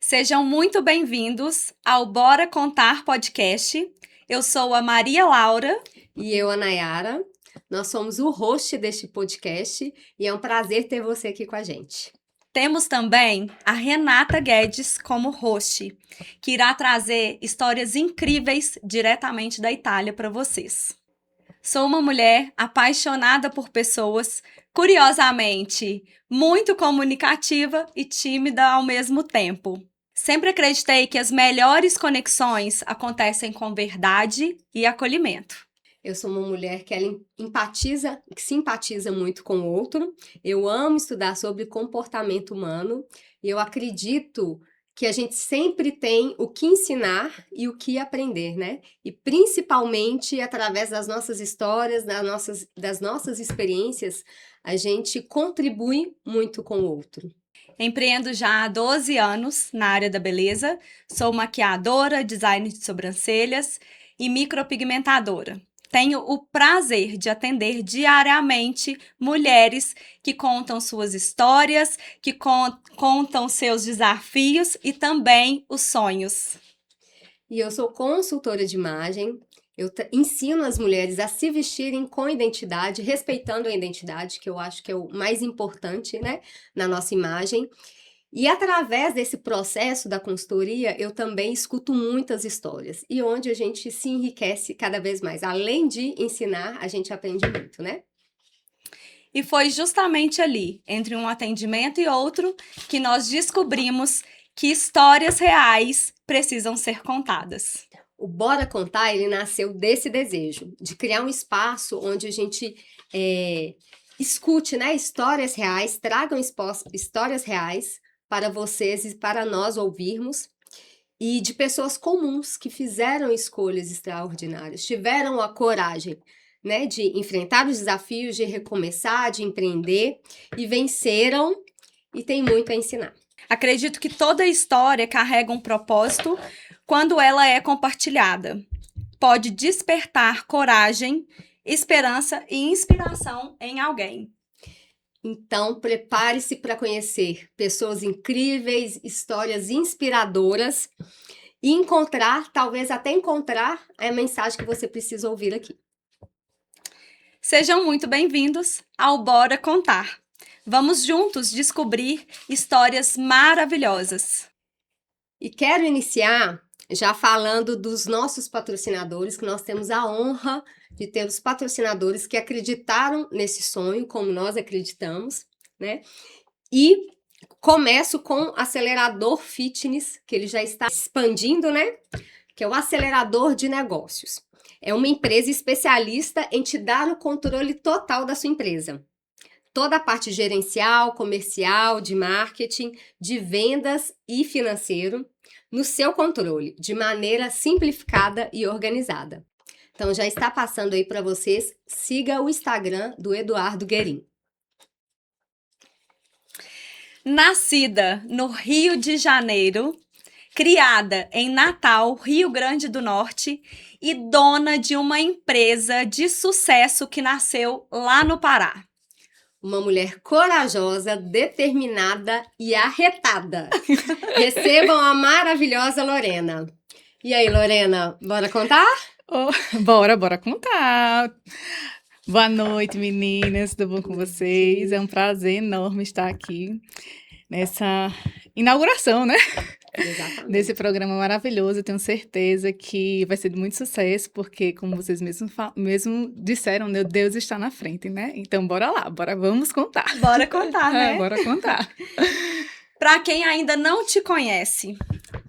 Sejam muito bem-vindos ao Bora Contar Podcast. Eu sou a Maria Laura. E eu, a Nayara. Nós somos o host deste podcast e é um prazer ter você aqui com a gente. Temos também a Renata Guedes como host, que irá trazer histórias incríveis diretamente da Itália para vocês. Sou uma mulher apaixonada por pessoas, curiosamente, muito comunicativa e tímida ao mesmo tempo. Sempre acreditei que as melhores conexões acontecem com verdade e acolhimento. Eu sou uma mulher que que simpatiza muito com o outro. Eu amo estudar sobre comportamento humano e eu acredito que a gente sempre tem o que ensinar e o que aprender, né? E principalmente através das nossas histórias, das nossas experiências, a gente contribui muito com o outro. Empreendo já há 12 anos na área da beleza, sou maquiadora, designer de sobrancelhas e micropigmentadora. Tenho o prazer de atender diariamente mulheres que contam suas histórias, que contam seus desafios e também os sonhos. E eu sou consultora de imagem. Eu ensino as mulheres a se vestirem com identidade, respeitando a identidade, que eu acho que é o mais importante, né, na nossa imagem. E através desse processo da consultoria, eu também escuto muitas histórias e onde a gente se enriquece cada vez mais. Além de ensinar, a gente aprende muito, né? E foi justamente ali, entre um atendimento e outro, que nós descobrimos que histórias reais precisam ser contadas. O Bora Contar, ele nasceu desse desejo, de criar um espaço onde a gente escute, né, histórias reais, tragam histórias reais para vocês e para nós ouvirmos, e de pessoas comuns que fizeram escolhas extraordinárias, tiveram a coragem, né, de enfrentar os desafios, de recomeçar, de empreender, e venceram e tem muito a ensinar. Acredito que toda história carrega um propósito quando ela é compartilhada. Pode despertar coragem, esperança e inspiração em alguém. Então, prepare-se para conhecer pessoas incríveis, histórias inspiradoras e talvez até encontrar a mensagem que você precisa ouvir aqui. Sejam muito bem-vindos ao Bora Contar. Vamos juntos descobrir histórias maravilhosas. E quero iniciar já falando dos nossos patrocinadores, que nós temos a honra de ter os patrocinadores que acreditaram nesse sonho, como nós acreditamos, né? E começo com o Acelerador Fitness, que ele já está expandindo, né? Que é o acelerador de negócios. É uma empresa especialista em te dar o controle total da sua empresa. Toda a parte gerencial, comercial, de marketing, de vendas e financeiro no seu controle, de maneira simplificada e organizada. Então já está passando aí para vocês, siga o Instagram do Eduardo Guerin. Nascida no Rio de Janeiro, criada em Natal, Rio Grande do Norte, e dona de uma empresa de sucesso que nasceu lá no Pará. Uma mulher corajosa, determinada e arretada. Recebam a maravilhosa Lorena. E aí, Lorena, bora contar? Oh, bora contar. Boa noite, meninas, tudo bom com vocês? É um prazer enorme estar aqui nessa inauguração, né? Exatamente. Desse programa maravilhoso. Eu tenho certeza que vai ser de muito sucesso, porque, como vocês mesmo disseram, meu Deus está na frente, né? Então, bora lá, vamos contar. Bora contar, né? Bora contar. Para quem ainda não te conhece,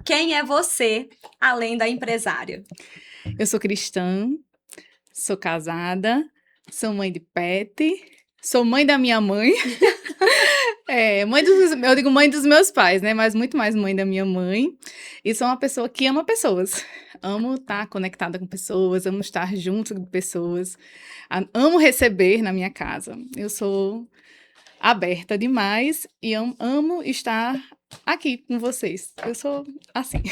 quem é você, além da empresária? Eu sou cristã, sou casada, sou mãe de pet, sou mãe da minha mãe. Eu digo mãe dos meus pais, né? Mas muito mais mãe da minha mãe. E sou uma pessoa que ama pessoas. Amo estar conectada com pessoas, amo estar junto de pessoas. Amo receber na minha casa. Eu sou aberta demais e amo estar aqui com vocês. Eu sou assim.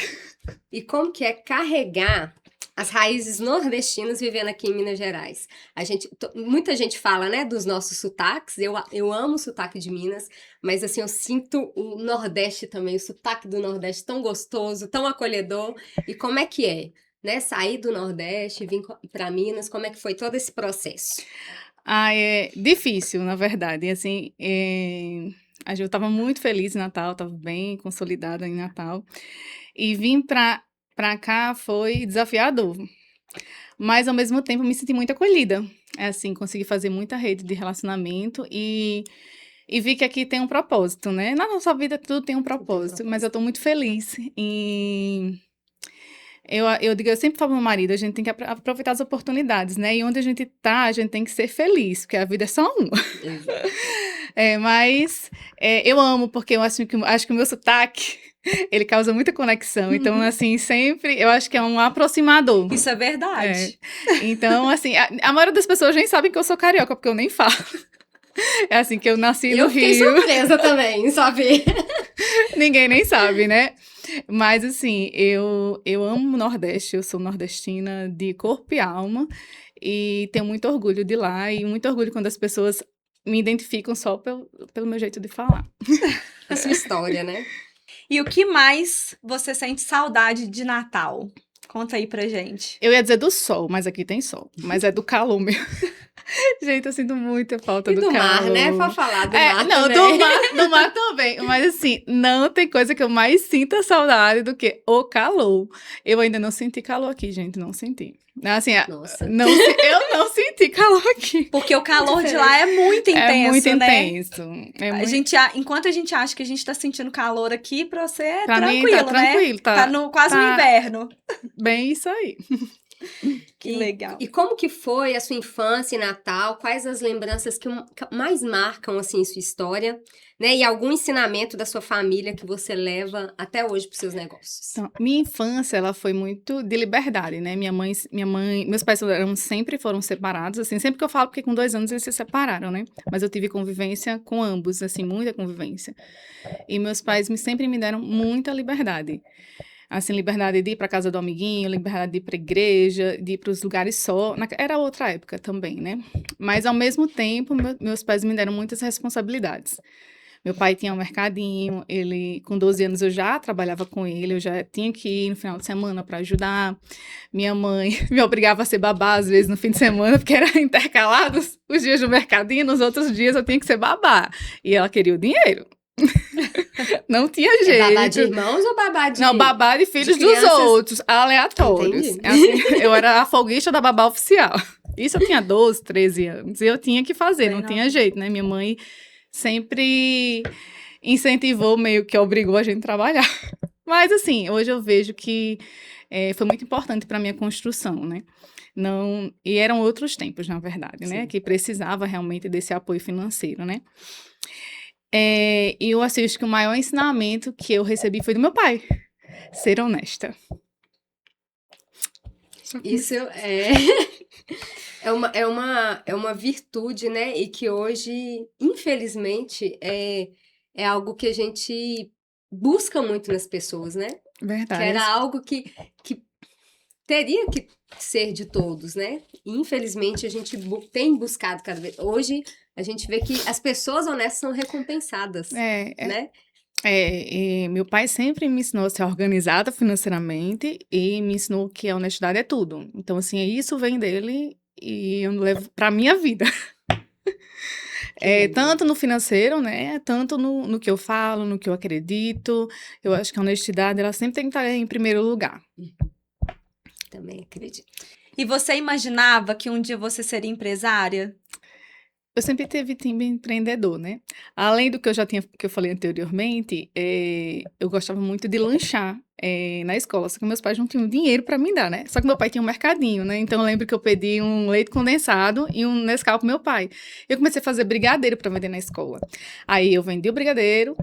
E como que é carregar as raízes nordestinas vivendo aqui em Minas Gerais. Muita gente fala, né, dos nossos sotaques. Eu amo o sotaque de Minas, mas assim eu sinto o Nordeste também, o sotaque do Nordeste tão gostoso, tão acolhedor. E como é que é, né, sair do Nordeste, vir para Minas? Como é que foi todo esse processo? É difícil, na verdade. Assim, eu estava muito feliz em Natal, estava bem consolidada em Natal. E vir para cá foi desafiador. Mas, ao mesmo tempo, me senti muito acolhida. Assim, consegui fazer muita rede de relacionamento e vi que aqui tem um propósito, né? Na nossa vida tudo tem um propósito, mas eu estou muito feliz. Eu sempre falo pro meu marido, a gente tem que aproveitar as oportunidades, né? E onde a gente tá, a gente tem que ser feliz, porque a vida é só uma. Exato. Mas eu amo, porque eu acho que o meu sotaque, ele causa muita conexão. Então, assim, sempre, eu acho que é um aproximador. Isso é verdade. Então, assim, a maioria das pessoas nem sabem que eu sou carioca, porque eu nem falo. É assim, que eu nasci no Rio. Eu fiquei surpresa também em saber. Ninguém nem sabe, né? Mas, assim, eu amo o Nordeste, eu sou nordestina de corpo e alma, e tenho muito orgulho de lá, e muito orgulho quando as pessoas me identificam só pelo meu jeito de falar. A sua história, né? E o que mais você sente saudade de Natal? Conta aí pra gente. Eu ia dizer do sol, mas aqui tem sol, mas é do calor mesmo. Gente, eu sinto muita falta do calor. E do mar, né? Pra falar do mar não, também. do mar também. Mas assim, não tem coisa que eu mais sinta saudade do que o calor. Eu ainda não senti calor aqui, gente, não senti. Assim, Nossa. eu não senti calor aqui. Porque o calor de lá é muito intenso, É muito né? intenso. Enquanto a gente acha que a gente tá sentindo calor aqui, pra você é Pra tranquilo, mim tá né? tranquilo, Tá quase no inverno. Bem isso aí. Que legal. E como que foi a sua infância e Natal? Quais as lembranças que mais marcam, assim, sua história? Né? E algum ensinamento da sua família que você leva até hoje para os seus negócios? Então, minha infância, ela foi muito de liberdade, né? Meus pais sempre foram separados, assim, sempre que eu falo, porque com 2 anos eles se separaram, né? Mas eu tive convivência com ambos, assim, muita convivência. E meus pais sempre me deram muita liberdade. Assim, liberdade de ir para casa do amiguinho, liberdade de ir para igreja, de ir para os lugares só. Era outra época também, né? Mas, ao mesmo tempo, meus pais me deram muitas responsabilidades. Meu pai tinha um mercadinho, com 12 anos eu já trabalhava com ele, eu já tinha que ir no final de semana para ajudar. Minha mãe me obrigava a ser babá, às vezes, no fim de semana, porque era intercalados os dias do mercadinho, nos outros dias eu tinha que ser babá. E ela queria o dinheiro. Não tinha jeito. Babá de irmãos ou babá de... Não, babá de filhos crianças... dos outros, aleatórios. Assim, eu era a folguista da babá oficial. Isso eu tinha 12, 13 anos. E eu tinha que fazer, não tinha jeito, né? Minha mãe sempre incentivou, meio que obrigou a gente a trabalhar. Mas, assim, hoje eu vejo que foi muito importante para a minha construção, né? E eram outros tempos, na verdade, né? Que precisava realmente desse apoio financeiro, né? E eu acho que o maior ensinamento que eu recebi foi do meu pai. Ser honesta. Isso é uma virtude, né? E que hoje, infelizmente, é algo que a gente busca muito nas pessoas, né? Verdade. Que era algo que teria que ser de todos, né? E, infelizmente, a gente tem buscado cada vez... Hoje, a gente vê que as pessoas honestas são recompensadas, né? Meu pai sempre me ensinou a ser organizada financeiramente e me ensinou que a honestidade é tudo. Então, assim, isso vem dele e eu levo pra minha vida. Tanto no financeiro, né? Tanto no que eu falo, no que eu acredito. Eu acho que a honestidade, ela sempre tem que estar em primeiro lugar. Também acredito. E você imaginava que um dia você seria empresária? Eu sempre tive time empreendedor, né? Além do que eu falei anteriormente, eu gostava muito de lanchar na escola, só que meus pais não tinham dinheiro para me dar, né? Só que meu pai tinha um mercadinho, né? Então eu lembro que eu pedi um leite condensado e um Nescau pro meu pai. Eu comecei a fazer brigadeiro para vender na escola. Aí eu vendi o brigadeiro,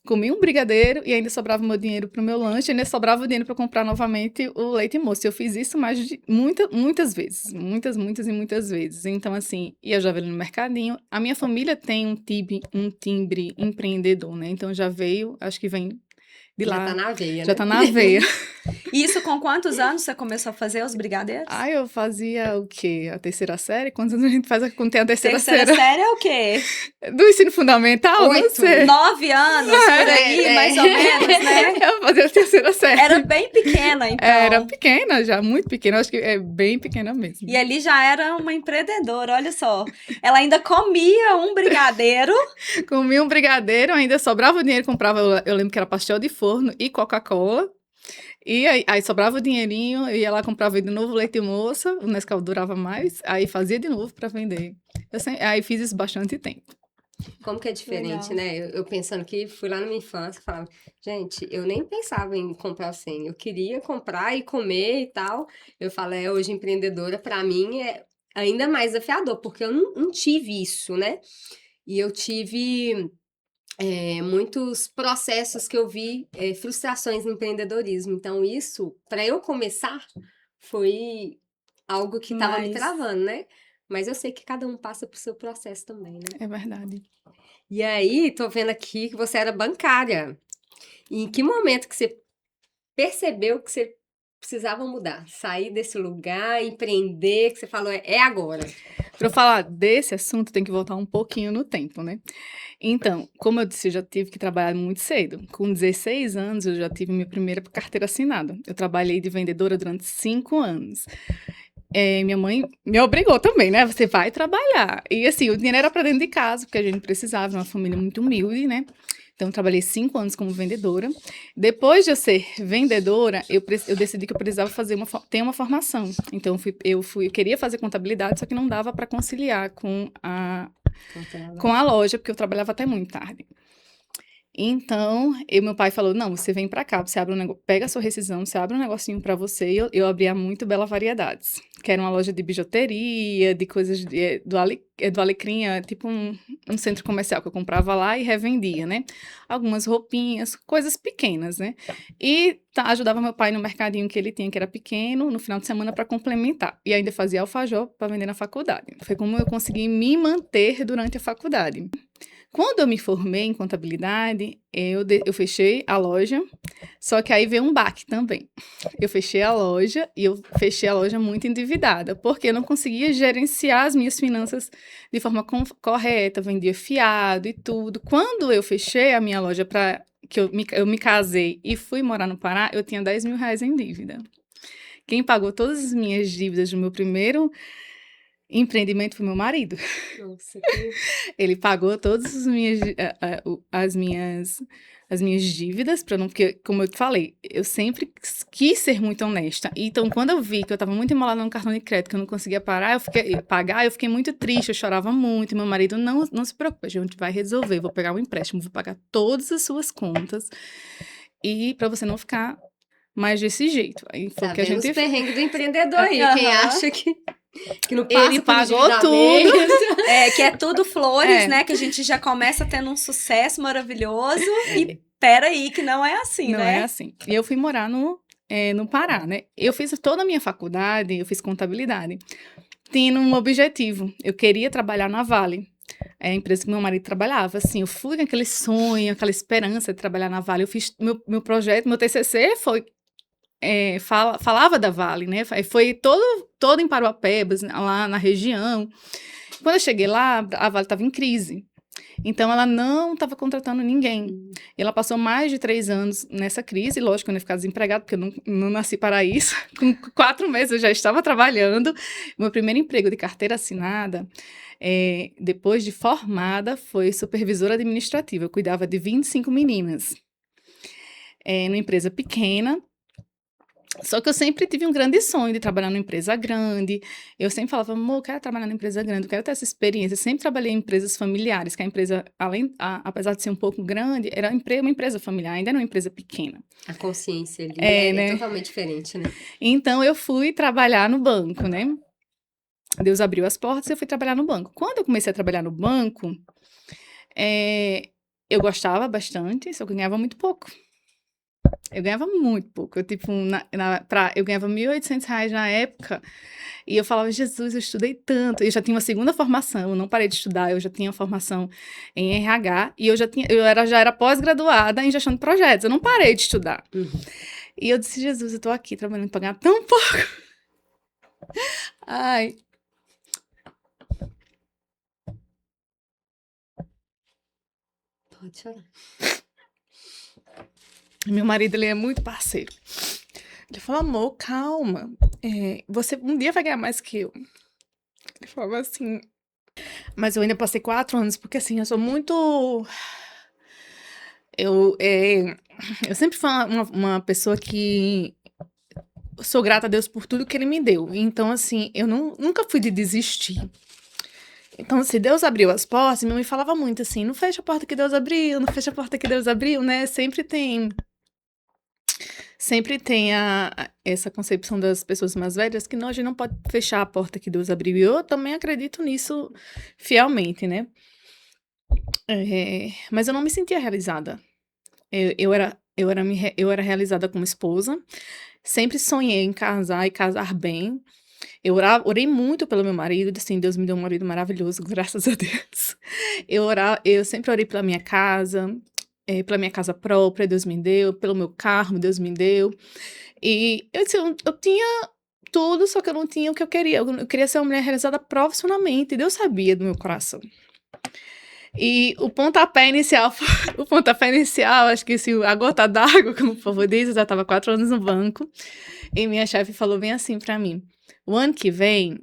comi um brigadeiro e ainda sobrava o meu dinheiro pro meu lanche, e ainda sobrava o dinheiro para comprar novamente o leite moço. Eu fiz isso mais de muitas vezes. Muitas vezes. Então, assim, ia já veio no mercadinho. A minha família tem um timbre empreendedor, né? Então, já veio, acho que vem de lá. Já tá na veia, Já tá na veia. E isso com quantos anos você começou a fazer os brigadeiros? Aí eu fazia o quê? A terceira série? Quantos anos a gente faz quando tem a terceira Terceira série? série é o quê? Do ensino fundamental? Não 8. sei. 9 anos, por aí, mais ou menos, né? Eu fazia a terceira série. Era bem pequena, então. Era pequena já, muito pequena. Acho que é bem pequena mesmo. E ali já era uma empreendedora, olha só. Ela ainda comia um brigadeiro. Comia um brigadeiro, ainda sobrava o dinheiro, comprava, eu lembro que era pastel de forno e Coca-Cola. E aí sobrava o dinheirinho, eu ia lá, comprava de novo leite moça, o Nescau durava mais, aí fazia de novo para vender. Aí fiz isso bastante tempo. Como que é diferente, Legal. né? Eu pensando que fui lá na minha infância e falava, gente, eu nem pensava em comprar o 100, eu queria comprar e comer e tal. Eu falo, hoje empreendedora, pra mim, é ainda mais desafiador, porque eu não tive isso, né? E eu tive muitos processos que eu vi, frustrações no empreendedorismo. Então, isso, para eu começar, foi algo que estava me Mas- travando, né? Mas eu sei que cada um passa por seu processo também, né? É verdade. E aí, tô vendo aqui que você era bancária. E em que momento que você percebeu que você precisava mudar? Sair desse lugar, empreender, que você falou, é agora. Para eu falar desse assunto, tem que voltar um pouquinho no tempo, né? Então, como eu disse, eu já tive que trabalhar muito cedo. Com 16 anos, eu já tive minha primeira carteira assinada. Eu trabalhei de vendedora durante 5 anos. Minha mãe me obrigou também, né? Você vai trabalhar. E assim, o dinheiro era para dentro de casa, porque a gente precisava, uma família muito humilde, né? Então, eu trabalhei 5 anos como vendedora. Depois de eu ser vendedora, eu decidi que eu precisava ter uma formação. Então, eu queria fazer contabilidade, só que não dava para conciliar com a loja, porque eu trabalhava até muito tarde. Então, meu pai falou, não, você vem pra cá, você abre pega a sua rescisão, você abre um negocinho pra você. E eu abria muito Bela Variedades, que era uma loja de bijuteria, de coisas do Alecrim, tipo um centro comercial que eu comprava lá e revendia, né? Algumas roupinhas, coisas pequenas, né? E ajudava meu pai no mercadinho que ele tinha, que era pequeno, no final de semana para complementar. E ainda fazia alfajor para vender na faculdade. Foi como eu consegui me manter durante a faculdade. Quando eu me formei em contabilidade, eu fechei a loja, só que aí veio um baque também. Eu fechei a loja e eu fechei a loja muito endividada, porque eu não conseguia gerenciar as minhas finanças de forma correta, vendia fiado e tudo. Quando eu fechei a minha loja que eu me casei e fui morar no Pará, eu tinha 10 mil reais em dívida. Quem pagou todas as minhas dívidas do meu primeiro empreendimento foi meu marido. Nossa, Ele pagou todas as minhas dívidas, porque, como eu te falei, eu sempre quis ser muito honesta. Então, quando eu vi que eu estava muito embolada no cartão de crédito, que eu não conseguia pagar, eu fiquei muito triste, eu chorava muito. Meu marido, não se preocupe, a gente vai resolver, vou pegar um empréstimo, vou pagar todas as suas contas, e para você não ficar mais desse jeito. Aí foi o que a gente os perrengues do empreendedor aí, quem Aham. acha que não passa Ele por pagou endividamento. Que é tudo flores, É. né? Que a gente já começa tendo um sucesso maravilhoso. E peraí, que não é assim, Não né? é assim. E eu fui morar no Pará, né? Eu fiz toda a minha faculdade, eu fiz contabilidade, tendo um objetivo. Eu queria trabalhar na Vale. É a empresa que meu marido trabalhava. Assim, eu fui com aquele sonho, aquela esperança de trabalhar na Vale. Eu fiz meu projeto, meu TCC foi... falava da Vale, né? Foi todo em Paruapebas, lá na região. Quando eu cheguei lá, a Vale estava em crise. Então, ela não estava contratando ninguém. Ela passou mais de 3 anos nessa crise. Lógico que eu não ia ficar desempregada, porque eu não nasci para isso. Com 4 meses eu já estava trabalhando. Meu primeiro emprego de carteira assinada, depois de formada, foi supervisora administrativa. Eu cuidava de 25 meninas. Numa empresa pequena. Só que eu sempre tive um grande sonho de trabalhar numa empresa grande. Eu sempre falava, amor, eu quero trabalhar numa empresa grande, eu quero ter essa experiência. Eu sempre trabalhei em empresas familiares, que a empresa, apesar de ser um pouco grande, era uma empresa familiar, ainda era uma empresa pequena. A consciência ali né? totalmente diferente, né? Então, eu fui trabalhar no banco, né? Deus abriu as portas e eu fui trabalhar no banco. Quando eu comecei a trabalhar no banco, eu gostava bastante, só que eu ganhava muito pouco. Eu ganhava muito pouco. Eu ganhava R$1.800 na época. E eu falava, Jesus, eu estudei tanto. Eu já tinha uma segunda formação, eu não parei de estudar. Eu já tinha formação em RH. E eu já era pós-graduada em gestão de projetos. Eu não parei de estudar. E eu disse, Jesus, eu tô aqui trabalhando pra ganhar tão pouco. Ai, Pode chorar. meu marido, ele é muito parceiro. Ele falou, amor, calma. Você um dia vai ganhar mais que eu. Ele falava assim. Mas eu ainda passei 4 anos, porque assim, eu sou muito. Eu sempre fui uma pessoa que sou grata a Deus por tudo que Ele me deu. Então, assim, eu nunca fui de desistir. Então, se Deus abriu as portas, minha mãe falava muito assim, não fecha a porta que Deus abriu, não fecha a porta que Deus abriu, né? Sempre tem essa concepção das pessoas mais velhas que não, a gente não pode fechar a porta que Deus abriu. E eu também acredito nisso fielmente, né? Mas eu não me sentia realizada. Eu era realizada como esposa, sempre sonhei em casar e casar bem. Orei muito pelo meu marido, assim, Deus me deu um marido maravilhoso, graças a Deus. Eu sempre orei pela minha casa própria, Deus me deu, pelo meu carro, Deus me deu. E eu disse, eu tinha tudo, só que eu não tinha o que eu queria. Eu queria ser uma mulher realizada profissionalmente, e Deus sabia do meu coração. E o pontapé inicial, acho que assim, a gota d'água, como o povo diz, eu já estava 4 anos no banco, e minha chefe falou bem assim pra mim, o ano que vem,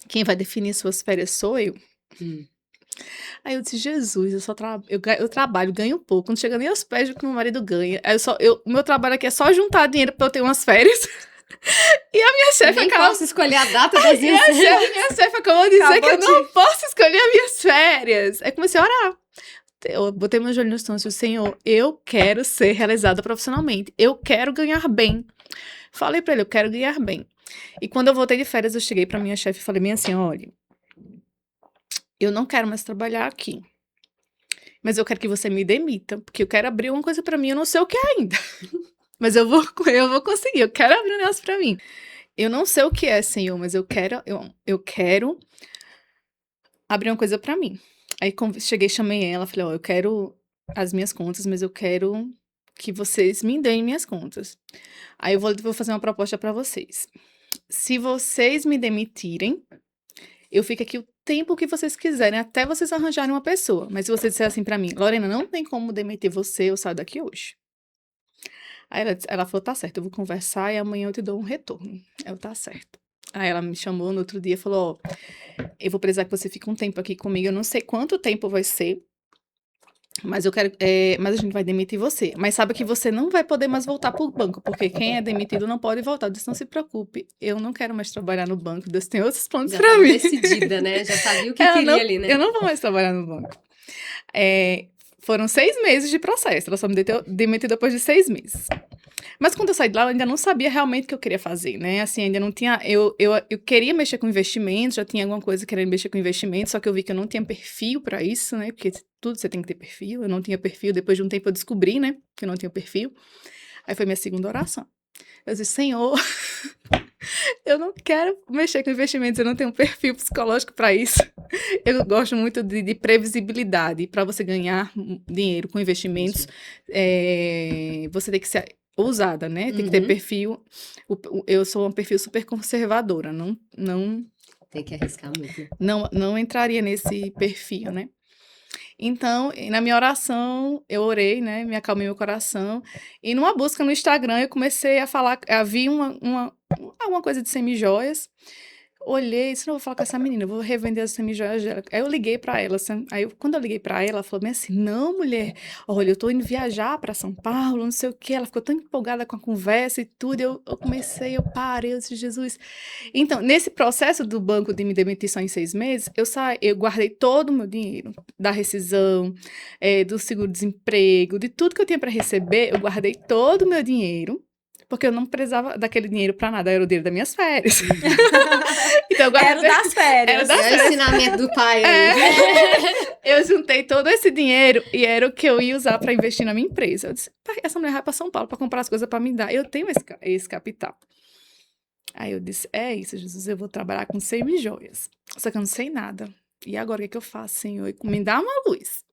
quem vai definir suas férias sou eu. Aí eu disse, Jesus, eu trabalho, ganho pouco, não chega nem aos pés do que meu marido ganha. O meu trabalho aqui é só juntar dinheiro pra eu ter umas férias. E a minha chefe Nem acabou... posso escolher a data das minhas férias. Minha chefe acabou de dizer Acabou que eu não posso escolher as minhas férias. Aí comecei a orar. Eu botei meu joelho no chão e disse, Senhor, eu quero ser realizada profissionalmente. Eu quero ganhar bem. Falei pra ele, eu quero ganhar bem. E quando eu voltei de férias, eu cheguei pra minha chefe e falei bem assim, olha, eu não quero mais trabalhar aqui. Mas eu quero que você me demita, porque eu quero abrir uma coisa pra mim, eu não sei o que é ainda. Mas eu vou conseguir, eu quero abrir um negócio pra mim. Eu não sei o que é, Senhor, mas eu quero abrir uma coisa pra mim. Aí cheguei, chamei ela, falei, ó, eu quero as minhas contas, mas eu quero que vocês me deem minhas contas. Aí eu vou fazer uma proposta pra vocês. Se vocês me demitirem, eu fico aqui o tempo que vocês quiserem, até vocês arranjarem uma pessoa. Mas se você disser assim pra mim, Lorena, não tem como demitir você, eu saio daqui hoje. Aí ela falou, tá certo, eu vou conversar e amanhã eu te dou um retorno. Eu, tá certo. Aí ela me chamou no outro dia e falou, ó, eu vou precisar que você fique um tempo aqui comigo, eu não sei quanto tempo vai ser, mas mas a gente vai demitir você. Mas sabe que você não vai poder mais voltar pro banco, porque quem é demitido não pode voltar. Eu disse, não se preocupe, eu não quero mais trabalhar no banco, Deus tem outros planos Já pra tava mim. decidida, né? Já sabia o que queria ali, né? Eu não vou mais trabalhar no banco. Foram 6 meses de processo, ela só me demitiu depois de 6 meses. Mas quando eu saí de lá, eu ainda não sabia realmente o que eu queria fazer, né? Assim, ainda não tinha... Eu queria mexer com investimentos, já tinha alguma coisa querendo mexer com investimentos, só que eu vi que eu não tinha perfil pra isso, né? Porque tudo você tem que ter perfil. Eu não tinha perfil, depois de um tempo eu descobri, né? Que eu não tinha perfil. Aí foi minha segunda oração. Eu disse, Senhor, eu não quero mexer com investimentos, eu não tenho perfil psicológico pra isso. Eu gosto muito de previsibilidade. Para você ganhar dinheiro com investimentos, você tem que ser ousada, né? Tem que ter perfil. Eu sou um perfil super conservadora. Não Tem que arriscar muito, né? não entraria nesse perfil, né? Então, na minha oração, eu orei, né? Me acalmei meu coração. E numa busca no Instagram, eu comecei a falar. Havia alguma coisa de semijoias. Olhei, disse, não vou falar com essa menina, eu vou revender as semijoias dela. Aí eu liguei pra ela, assim, quando eu liguei pra ela, ela falou bem assim, não, mulher, olha, eu tô indo viajar pra São Paulo, não sei o quê. Ela ficou tão empolgada com a conversa e tudo, eu parei, eu disse, Jesus. Então, nesse processo do banco de me demitir só em 6 meses, eu guardei todo o meu dinheiro, da rescisão, do seguro-desemprego, de tudo que eu tinha pra receber, eu guardei todo o meu dinheiro, porque eu não precisava daquele dinheiro pra nada, era o dinheiro das minhas férias. Então, Era o das férias. É o ensinamento do pai aí. Eu juntei todo esse dinheiro e era o que eu ia usar para investir na minha empresa. Eu disse, essa mulher vai para São Paulo para comprar as coisas para me dar. Eu tenho esse capital. Aí eu disse, é isso, Jesus, eu vou trabalhar com 100 mil joias. Só que eu não sei nada. E agora o que eu faço, Senhor? Me dá uma luz.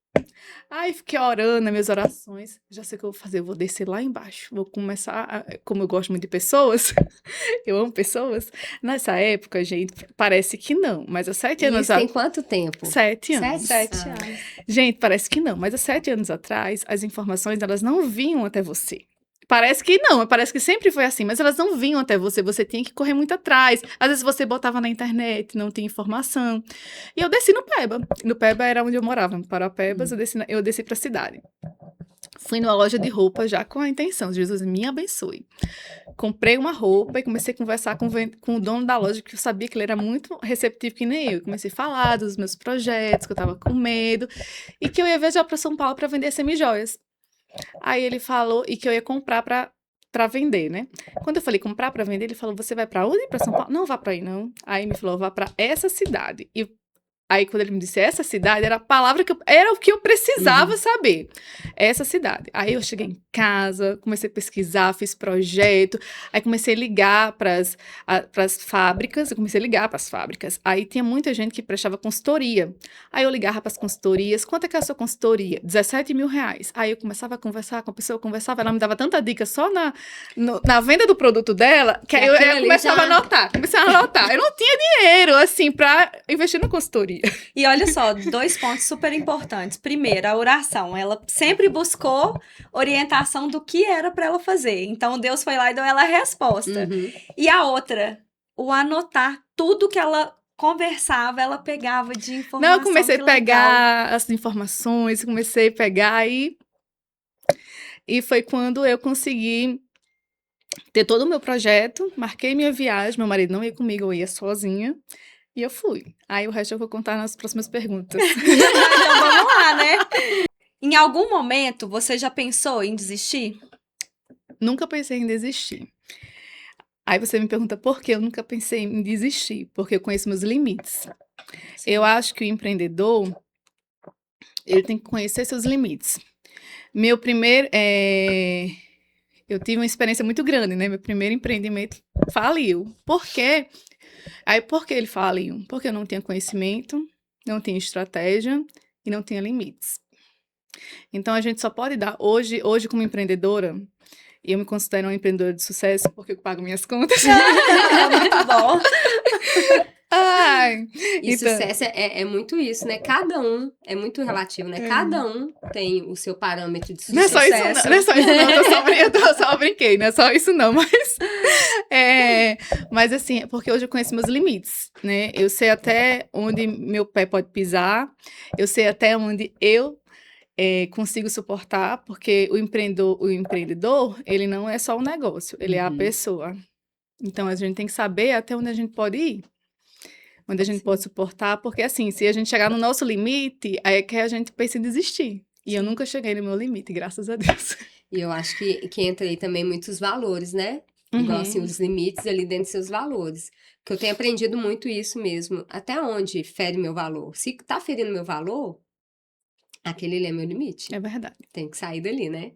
Aí fiquei orando nas minhas orações. Já sei o que eu vou fazer, eu vou descer lá embaixo. Vou começar, como eu gosto muito de pessoas, eu amo pessoas. Nessa época, gente, parece que não, mas há 7 anos Isso tem quanto tempo? 7 anos. 7 Ah. anos. Gente, parece que não, mas há 7 anos atrás, as informações, elas não vinham até você. Parece que não, parece que sempre foi assim, mas elas não vinham até você, você tinha que correr muito atrás. Às vezes você botava na internet, não tinha informação. E eu desci no Peba. No Peba era onde eu morava, em Paraupebas, eu desci pra cidade. Fui numa loja de roupa já com a intenção, Jesus me abençoe. Comprei uma roupa e comecei a conversar com o dono da loja, que eu sabia que ele era muito receptivo que nem eu. Comecei a falar dos meus projetos, que eu tava com medo, e que eu ia viajar para São Paulo para vender semijoias. Aí ele falou, e que eu ia comprar pra vender, né? Quando eu falei comprar pra vender, ele falou, você vai pra onde? Pra São Paulo? Não, vá pra aí, não. Aí me falou, vá pra essa cidade. E aí, quando ele me disse essa cidade, era a palavra era o que eu precisava saber. Essa cidade. Aí eu cheguei em casa, comecei a pesquisar, fiz projeto. Aí comecei a ligar pras fábricas. Aí tinha muita gente que prestava consultoria. Aí eu ligava pras consultorias. Quanto é que é a sua consultoria? 17 mil reais. Aí eu começava a conversar com a pessoa, ela me dava tanta dica só na venda do produto dela, que aí eu começava a anotar. Eu não tinha dinheiro, assim, pra investir na consultoria. E olha só, 2 pontos super importantes. Primeiro, a oração. Ela sempre buscou orientação do que era para ela fazer. Então, Deus foi lá e deu ela a resposta. Uhum. E a outra, o anotar tudo que ela conversava, ela pegava de informação. Não, eu comecei a que legal. pegar as informações, comecei a pegar e foi quando eu consegui ter todo o meu projeto, marquei minha viagem, meu marido não ia comigo, eu ia sozinha. E eu fui. Aí o resto eu vou contar nas próximas perguntas. Então vamos lá, né? Em algum momento, você já pensou em desistir? Nunca pensei em desistir. Aí você me pergunta por que eu nunca pensei em desistir. Porque eu conheço meus limites. Eu acho que o empreendedor, ele tem que conhecer seus limites. Meu primeiro... Eu tive uma experiência muito grande, né? Meu primeiro empreendimento faliu. Por quê? Aí, por que ele faliu? Porque eu não tinha conhecimento, não tinha estratégia e não tinha limites. Então, a gente só pode dar... Hoje como empreendedora, e eu me considero uma empreendedora de sucesso porque eu pago minhas contas. Muito bom. Ai, E então, sucesso é muito isso, né? Cada um é muito relativo, né? Cada um tem o seu parâmetro de não é sucesso. só isso, não é só isso, não. Eu só brinquei, não é só isso, não. Mas assim, é porque hoje eu conheço meus limites, né? Eu sei até onde meu pé pode pisar, eu sei até onde eu consigo suportar, porque o empreendedor, ele não é só um negócio, ele é a pessoa. Então, a gente tem que saber até onde a gente pode ir. Onde a gente pode suportar, porque assim, se a gente chegar no nosso limite, aí é que a gente pensa em desistir. E eu nunca cheguei no meu limite, graças a Deus. E eu acho que entra aí também muitos valores, né? Igual assim, os limites ali dentro dos seus valores. Porque eu tenho aprendido muito isso mesmo. Até onde fere meu valor? Se tá ferindo meu valor, aquele ali é meu limite. É verdade. Tem que sair dali, né?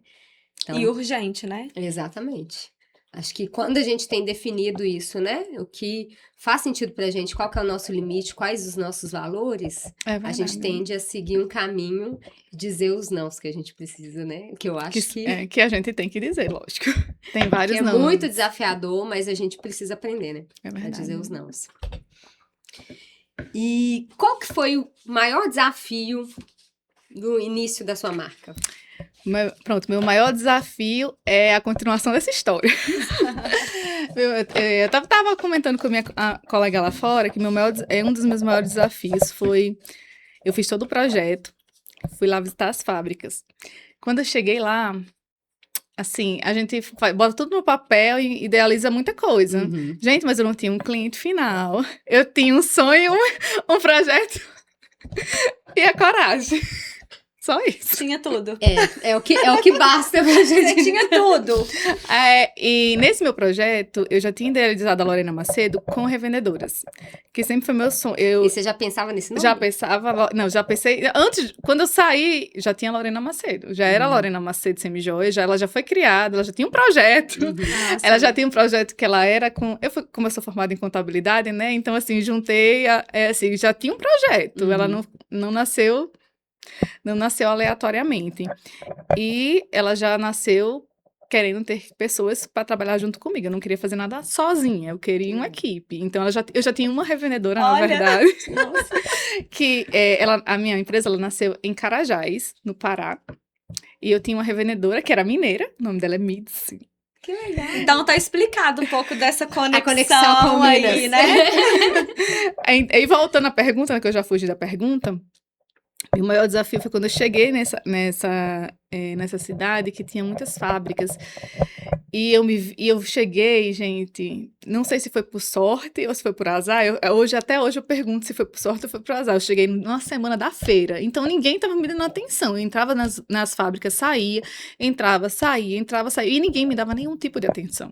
Então, E urgente, né? exatamente. Acho que quando a gente tem definido isso, né? O que faz sentido pra gente, qual que é o nosso limite, quais os nossos valores, É a verdade. gente tende a seguir um caminho, dizer os nãos que a gente precisa, né? Que eu acho que que a gente tem que dizer, lógico. Tem vários é não. muito desafiador, mas a gente precisa aprender, né? É A verdade. dizer os nãos. E qual que foi o maior desafio do início da sua marca? Meu maior desafio é a continuação dessa história. Eu tava comentando com a minha colega lá fora que um dos meus maiores desafios foi... Eu fiz todo o projeto, fui lá visitar as fábricas. Quando eu cheguei lá, assim, a gente bota tudo no papel e idealiza muita coisa. Gente, mas eu não tinha um cliente final. Eu tinha um sonho, um projeto e a coragem. Só isso. Tinha tudo. É o que basta pra Você gente. tinha tudo. E nesse meu projeto, eu já tinha idealizado a Lorena Macedo com revendedoras, que sempre foi meu sonho. E você já pensava nesse nome? Já pensava, não, já pensei, antes, quando eu saí, já tinha a Lorena Macedo, já era a Lorena Macedo Semijoia, ela já foi criada, ela já tinha um projeto, ela já tinha um projeto que ela era como eu sou formada em contabilidade, né, então assim, juntei, assim, já tinha um projeto, ela não nasceu Não nasceu aleatoriamente. E ela já nasceu querendo ter pessoas para trabalhar junto comigo. Eu não queria fazer nada sozinha, eu queria uma equipe. Então eu já tinha uma revendedora, na Olha, verdade, nossa, que a minha empresa ela nasceu em Carajás, no Pará. E eu tinha uma revendedora que era mineira, o nome dela é Midsi. Que legal. então tá explicado um pouco dessa conexão conexão com aí, Minas. né? Aí voltando à pergunta, né, que eu já fugi da pergunta, o maior desafio foi quando eu cheguei nessa cidade que tinha muitas fábricas. E eu cheguei, gente, não sei se foi por sorte ou se foi por azar. Até hoje eu pergunto se foi por sorte ou foi por azar. Eu cheguei numa semana da feira, então ninguém estava me dando atenção. Eu entrava nas fábricas, saía, entrava, saía, e ninguém me dava nenhum tipo de atenção.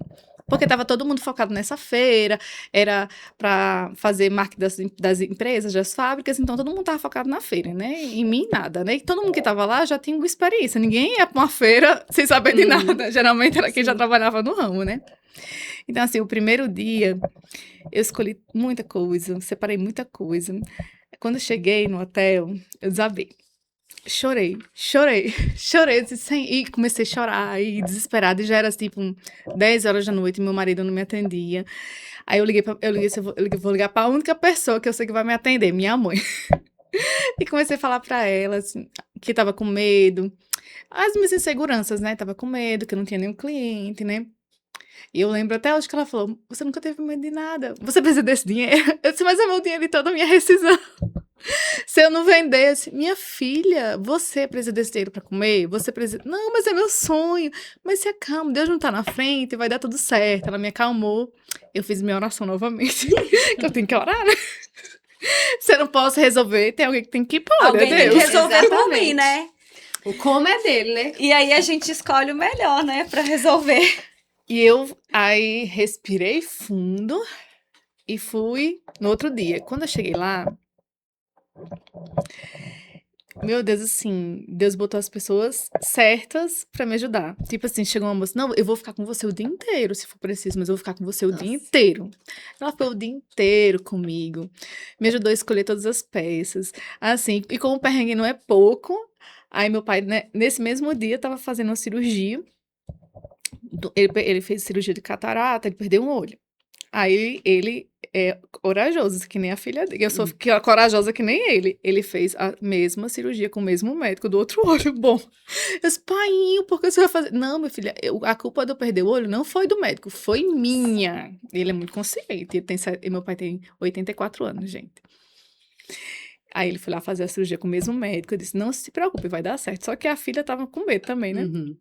Porque estava todo mundo focado nessa feira, era para fazer marketing das empresas, das fábricas, então todo mundo estava focado na feira, né? Em mim, nada, né? E todo mundo que estava lá já tinha uma experiência, ninguém ia para uma feira sem saber de nada, geralmente era quem já trabalhava no ramo, né? Então, assim, o primeiro dia, eu escolhi muita coisa, separei muita coisa. Quando eu cheguei no hotel, eu desabei. Chorei, e comecei a chorar, e desesperada, e já era tipo 10 horas da noite, meu marido não me atendia. Aí eu liguei, vou ligar pra única pessoa que eu sei que vai me atender, minha mãe. E comecei a falar pra ela, assim, que tava com medo, as minhas inseguranças, né, tava com medo, que eu não tinha nenhum cliente, né. E eu lembro até hoje que ela falou, você nunca teve medo de nada, você precisa desse dinheiro? Eu disse, mas é meu dinheiro de toda a minha rescisão. Se eu não vendesse, minha filha, você precisa desse dinheiro pra comer? Você precisa. Não, mas é meu sonho. Mas se acalma, Deus não tá na frente, vai dar tudo certo. Ela me acalmou. Eu fiz minha oração novamente. Que eu tenho que orar, né? Se eu não posso resolver, tem alguém que tem que pôr, Alguém né, tem que Deus? resolver por Exatamente. mim, né? O como é dele, né? E aí a gente escolhe o melhor, né, pra resolver. E eu aí respirei fundo e fui no outro dia. Quando eu cheguei lá, meu Deus, assim, Deus botou as pessoas certas pra me ajudar. Tipo assim, chegou uma moça, não, eu vou ficar com você o dia inteiro, se for preciso, mas eu vou ficar com você o dia Nossa. inteiro. Ela ficou o dia inteiro comigo, me ajudou a escolher todas as peças. Assim, e como o perrengue não é pouco, aí meu pai, né, nesse mesmo dia, tava fazendo uma cirurgia. Ele fez cirurgia de catarata, ele perdeu um olho. Aí ele é corajoso, que nem a filha dele. Eu sou corajosa que nem ele. Ele fez a mesma cirurgia com o mesmo médico do outro olho. Bom, eu disse, painho, por que você vai fazer? Não, minha filha, a culpa de eu perder o olho não foi do médico, foi minha. Ele é muito consciente. E meu pai tem 84 anos, gente. Aí ele foi lá fazer a cirurgia com o mesmo médico. Eu disse, não se preocupe, vai dar certo. Só que a filha tava com medo também, né? Uhum.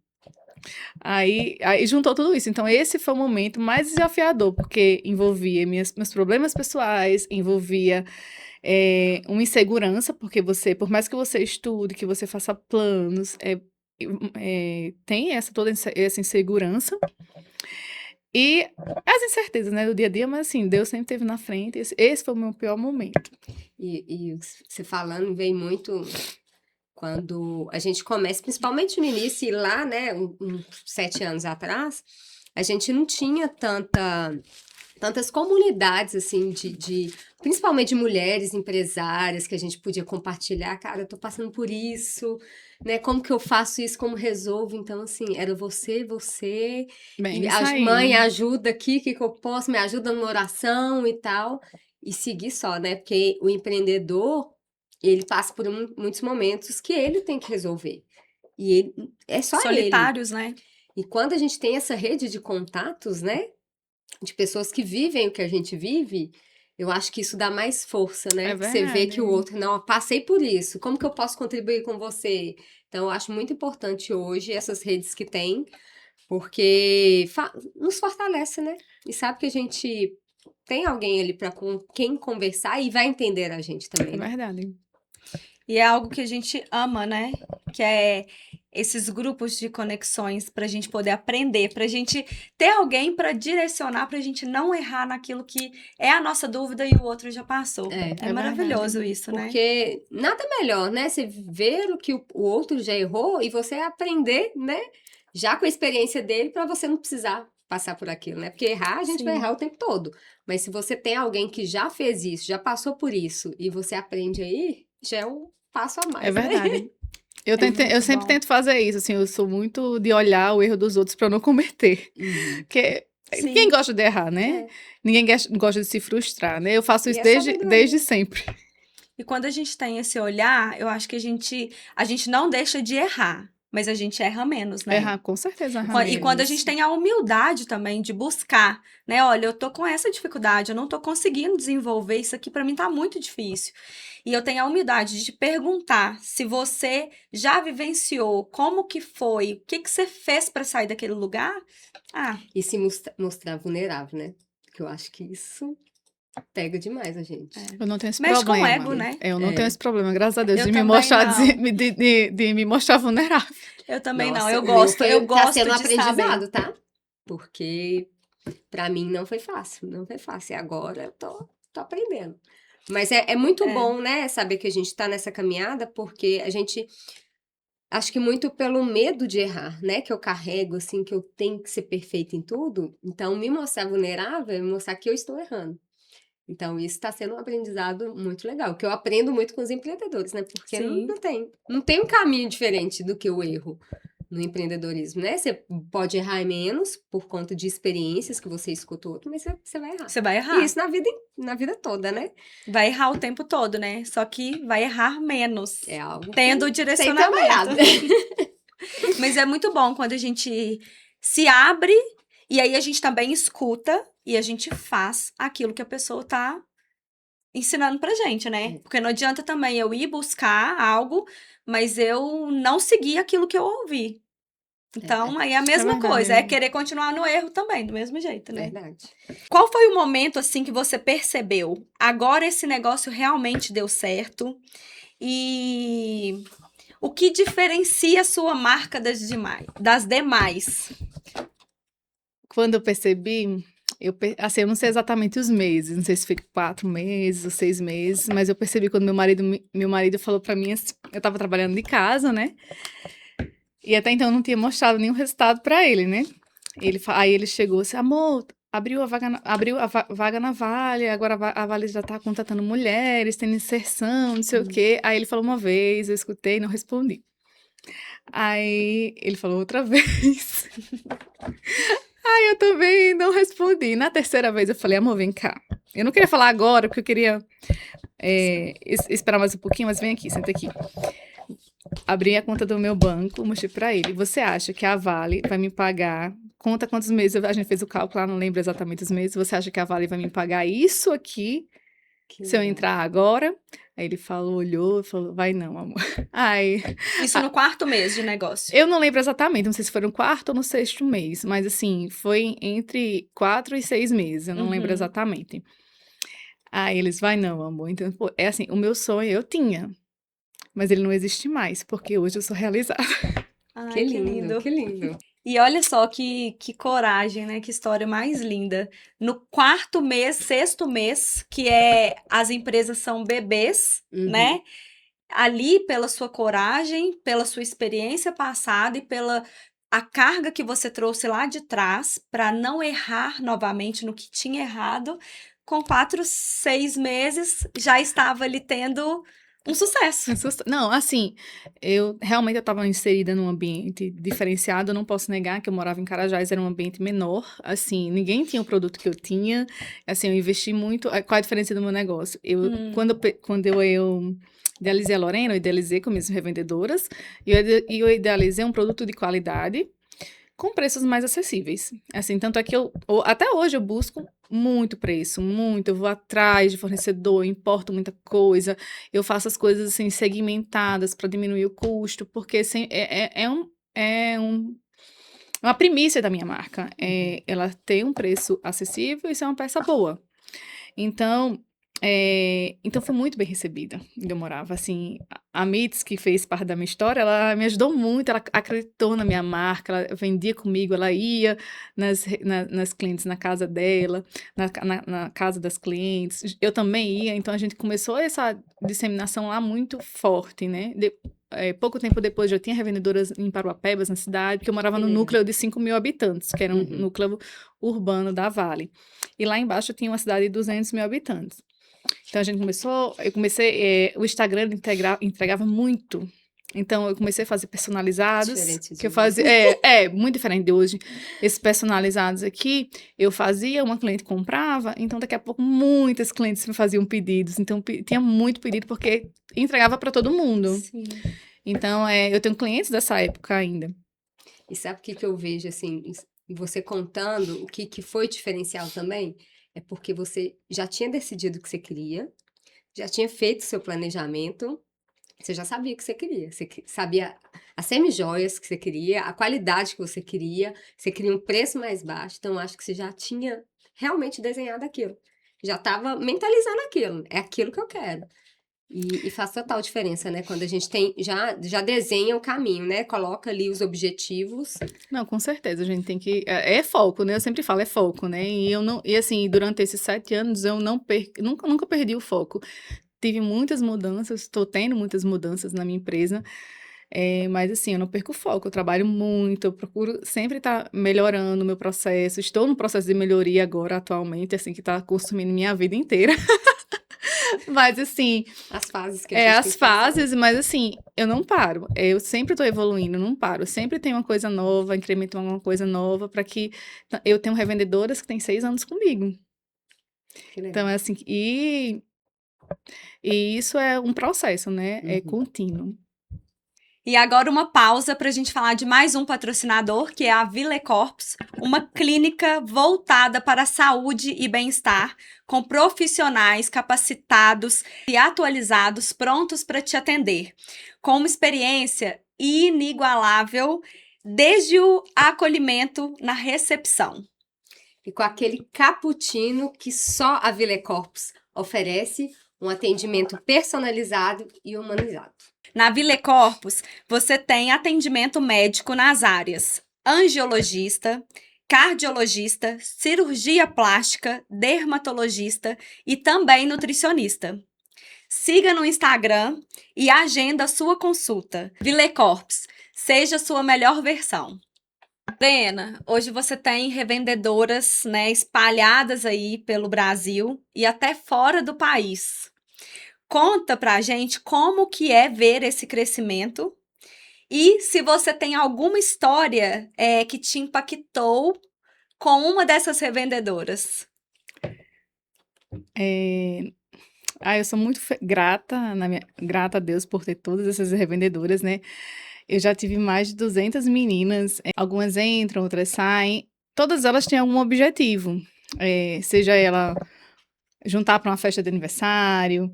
Aí juntou tudo isso. Então, esse foi o momento mais desafiador, porque envolvia meus problemas pessoais, envolvia uma insegurança, porque por mais que você estude, que você faça planos, tem toda essa insegurança. E as incertezas, né, do dia a dia, mas assim, Deus sempre esteve na frente. Esse foi o meu pior momento. E você falando, vem muito quando a gente começa, principalmente no início, e lá, né, uns 7 anos atrás, a gente não tinha tantas comunidades, assim, principalmente de mulheres empresárias, que a gente podia compartilhar, cara, eu tô passando por isso, né, como que eu faço isso, como resolvo, então, assim, era você, Bem, e isso aí. mãe, ajuda aqui, o que eu posso, me ajuda numa oração e tal, e seguir só, né, porque o empreendedor, ele passa por muitos momentos que ele tem que resolver, e ele, é só ele. Solitários, né? E quando a gente tem essa rede de contatos, né, de pessoas que vivem o que a gente vive, eu acho que isso dá mais força, né? É Você vê que o verdade. outro, não, eu passei por isso, como que eu posso contribuir com você? Então, eu acho muito importante hoje essas redes que tem, porque nos fortalece, né? E sabe que a gente tem alguém ali para com quem conversar e vai entender a gente É também, né? verdade. E é algo que a gente ama, né? Que é esses grupos de conexões pra gente poder aprender, pra gente ter alguém pra direcionar, pra gente não errar naquilo que é a nossa dúvida e o outro já passou. É É maravilhoso isso, né? Porque nada melhor, né? Você ver o que o outro já errou e você aprender, né? Já com a experiência dele, para você não precisar passar por aquilo, né? Porque errar, a gente vai Sim. errar o tempo todo. Mas se você tem alguém que já fez isso, já passou por isso, e você aprende aí, já é um passo a mais, É né? verdade. Eu muito sempre bom. tento fazer isso, assim, eu sou muito de olhar o erro dos outros para não cometer. Uhum. Porque ninguém Sim. gosta de errar, né? É. Ninguém gosta de se frustrar, né? Eu faço E isso é desde sabedoria. sempre. E quando a gente tem esse olhar, eu acho que a gente não deixa de errar, mas a gente erra menos, né? Errar, com certeza, errar E quando a menos. gente tem a humildade também de buscar, né? Olha, eu tô com essa dificuldade, eu não tô conseguindo desenvolver isso aqui, pra mim tá muito difícil. E eu tenho a humildade de te perguntar se você já vivenciou, como que foi, o que que você fez pra sair daquele lugar? Ah, E se mostrar vulnerável, né? Porque eu acho que isso pega demais a gente. Eu não tenho esse mexe com o problema. ego, né? Eu não tenho É. esse problema, graças a Deus, Eu de me também mostrar, não. de me mostrar vulnerável. Eu também não. Nossa, Eu o meu gosto, eu tá sendo gosto um de saber. aprendizado, tá? Porque pra mim não foi fácil, não foi fácil. E agora eu tô aprendendo. Mas é muito É, bom, né, saber que a gente tá nessa caminhada, porque a gente, acho que muito pelo medo de errar, né, que eu carrego, assim, que eu tenho que ser perfeita em tudo. Então, me mostrar vulnerável é mostrar que eu estou errando. Então, isso está sendo um aprendizado muito legal, que eu aprendo muito com os empreendedores, né? Porque sim. não tem um caminho diferente do que o erro no empreendedorismo, né? Você pode errar menos por conta de experiências que você escutou, outro, mas você vai errar. Você vai E errar. isso na vida toda, né? Vai errar o tempo todo, né? Só que vai errar menos, É algo tendo o que tem direcionamento. trabalhado. Mas é muito bom quando a gente se abre e aí a gente também escuta e a gente faz aquilo que a pessoa tá ensinando pra gente, né? Porque não adianta também eu ir buscar algo, mas eu não seguir aquilo que eu ouvi. Então, aí é a É mesma verdade. coisa, é querer continuar no erro também, do mesmo jeito, né? Verdade. Qual foi o momento, assim, que você percebeu? Agora esse negócio realmente deu certo. E o que diferencia a sua marca das demais? Quando eu percebi, assim, eu não sei exatamente os meses, não sei se foi 4 meses ou 6 meses, mas eu percebi quando meu marido falou pra mim, assim, eu tava trabalhando de casa, né? E até então eu não tinha mostrado nenhum resultado pra ele, né? Aí ele chegou assim, amor, abriu a vaga na Vale, agora a Vale já tá contratando mulheres, tendo inserção, não sei o quê. Aí ele falou uma vez, eu escutei e não respondi. Aí ele falou outra vez. Aí eu também não respondi. Na terceira vez eu falei, amor, vem cá. Eu não queria falar agora, porque eu queria esperar mais um pouquinho, mas vem aqui, senta aqui. Abri a conta do meu banco, mostrei pra ele. Você acha que a Vale vai me pagar? Conta quantos meses, a gente fez o cálculo lá, não lembro exatamente os meses. Você acha que a Vale vai me pagar isso aqui, Que se eu legal. entrar agora? Aí ele falou, olhou, falou, vai não, amor. Aí, Isso no 4º mês de negócio. eu não lembro exatamente, não sei se foi no 4º ou no 6º mês, mas assim, foi entre 4 e 6 meses, eu não lembro Uhum. exatamente. Aí eles, vai não, amor. Então, pô, é assim, o meu sonho eu tinha, mas ele não existe mais, porque hoje eu sou realizada. Ai, Que lindo, que lindo. E olha só que coragem, né? Que história mais linda. No 4º mês, 6º mês, que é as empresas são bebês, Uhum. né? Ali, pela sua coragem, pela sua experiência passada e pela a carga que você trouxe lá de trás para não errar novamente no que tinha errado, com 4, 6 meses já estava ali tendo um sucesso. Não, assim, eu realmente estava inserida num ambiente diferenciado, eu não posso negar que eu morava em Carajás, era um ambiente menor, assim, ninguém tinha o produto que eu tinha, assim, eu investi muito. Qual a diferença do meu negócio? Quando eu idealizei a Lorena, eu idealizei com minhas revendedoras, e eu idealizei um produto de qualidade, com preços mais acessíveis. Assim, tanto é que até hoje eu busco muito preço, muito. Eu vou atrás de fornecedor, eu importo muita coisa, eu faço as coisas assim segmentadas para diminuir o custo, porque assim, uma primícia da minha marca. Ela tem um preço acessível e isso é uma peça boa. Então foi muito bem recebida onde eu morava, assim, a Mits, que fez parte da minha história, ela me ajudou muito, ela acreditou na minha marca, ela vendia comigo, ela ia nas clientes, na casa dela, na casa das clientes, eu também ia, então a gente começou essa disseminação lá muito forte, né? Pouco tempo depois já tinha revendedoras em Paruapebas, na cidade, porque eu morava Que no legal. núcleo de 5.000 habitantes, que era um Uhum. núcleo urbano da Vale. E lá embaixo tinha uma cidade de 200.000 habitantes. Então, eu comecei, o Instagram ele entregava muito. Então, eu comecei a fazer personalizados, Diferente que eu de fazia, muito diferente de hoje. Esses personalizados aqui, eu fazia, uma cliente comprava, então daqui a pouco muitas clientes me faziam pedidos. Então, tinha muito pedido, porque entregava para todo mundo. Sim. Então, eu tenho clientes dessa época ainda. E sabe o que que eu vejo, assim, você contando o que que foi diferencial também? É porque você já tinha decidido o que você queria, já tinha feito seu planejamento, você já sabia o que você queria. Sabia as semijoias que você queria, a qualidade que você queria um preço mais baixo. Então, acho que você já tinha realmente desenhado aquilo. Já estava mentalizando aquilo. É aquilo que eu quero. E faz total diferença, né? Quando a gente já desenha o caminho, né? Coloca ali os objetivos. Não, com certeza, a gente tem que. É foco, né? Eu sempre falo, é foco, né? E eu não. E assim, durante esses 7 anos, eu nunca perdi o foco. Tive muitas mudanças, estou tendo muitas mudanças na minha empresa, mas assim, eu não perco o foco, eu trabalho muito, eu procuro sempre estar melhorando o meu processo. Estou no processo de melhoria agora, atualmente, assim, que está consumindo minha vida inteira. Mas assim, As fases que a gente tem as que passar. fases, mas assim, eu não paro. Eu sempre estou evoluindo, não paro. Sempre tem uma coisa nova, incremento alguma coisa nova, para que eu tenho revendedoras que têm 6 anos comigo. Que Então, legal. é assim, e isso é um processo, né? É Uhum. contínuo. E agora uma pausa para a gente falar de mais um patrocinador, que é a Ville Corpus, uma clínica voltada para a saúde e bem-estar, com profissionais capacitados e atualizados, prontos para te atender, com uma experiência inigualável, desde o acolhimento na recepção. E com aquele cappuccino que só a Ville Corpus oferece, um atendimento personalizado e humanizado. Na Ville Corpus, você tem atendimento médico nas áreas angiologista, cardiologista, cirurgia plástica, dermatologista e também nutricionista. Siga no Instagram e agenda sua consulta. Ville Corpus, seja sua melhor versão. Brena, hoje você tem revendedoras, né, espalhadas aí pelo Brasil e até fora do país. Conta pra gente como que é ver esse crescimento e se você tem alguma história que te impactou com uma dessas revendedoras. Eu sou muito grata, grata a Deus por ter todas essas revendedoras, né? Eu já tive mais de 200 meninas, algumas entram, outras saem. Todas elas têm algum objetivo, seja ela juntar para uma festa de aniversário,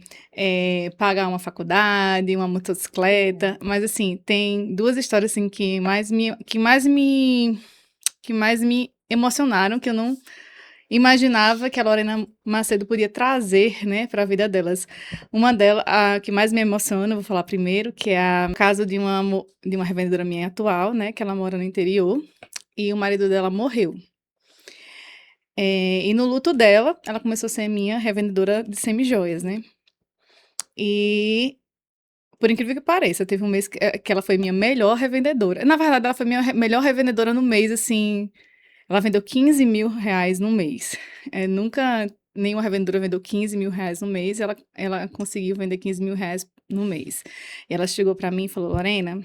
pagar uma faculdade, uma motocicleta. Mas assim, tem duas histórias assim que mais me emocionaram, que eu não imaginava que a Lorena Macedo podia trazer, né, para a vida delas. Uma delas, a que mais me emociona, eu vou falar primeiro, que é o caso de uma revendedora minha atual, né, que ela mora no interior, e o marido dela morreu. E no luto dela, ela começou a ser minha revendedora de semijoias, né? E, por incrível que pareça, teve um mês que ela foi minha melhor revendedora. Na verdade, ela foi minha melhor revendedora no mês, assim. Ela vendeu 15 mil reais no mês. Nunca nenhuma revendedora vendeu 15 mil reais no mês. Ela conseguiu vender 15 mil reais no mês. E ela chegou pra mim e falou: Lorena.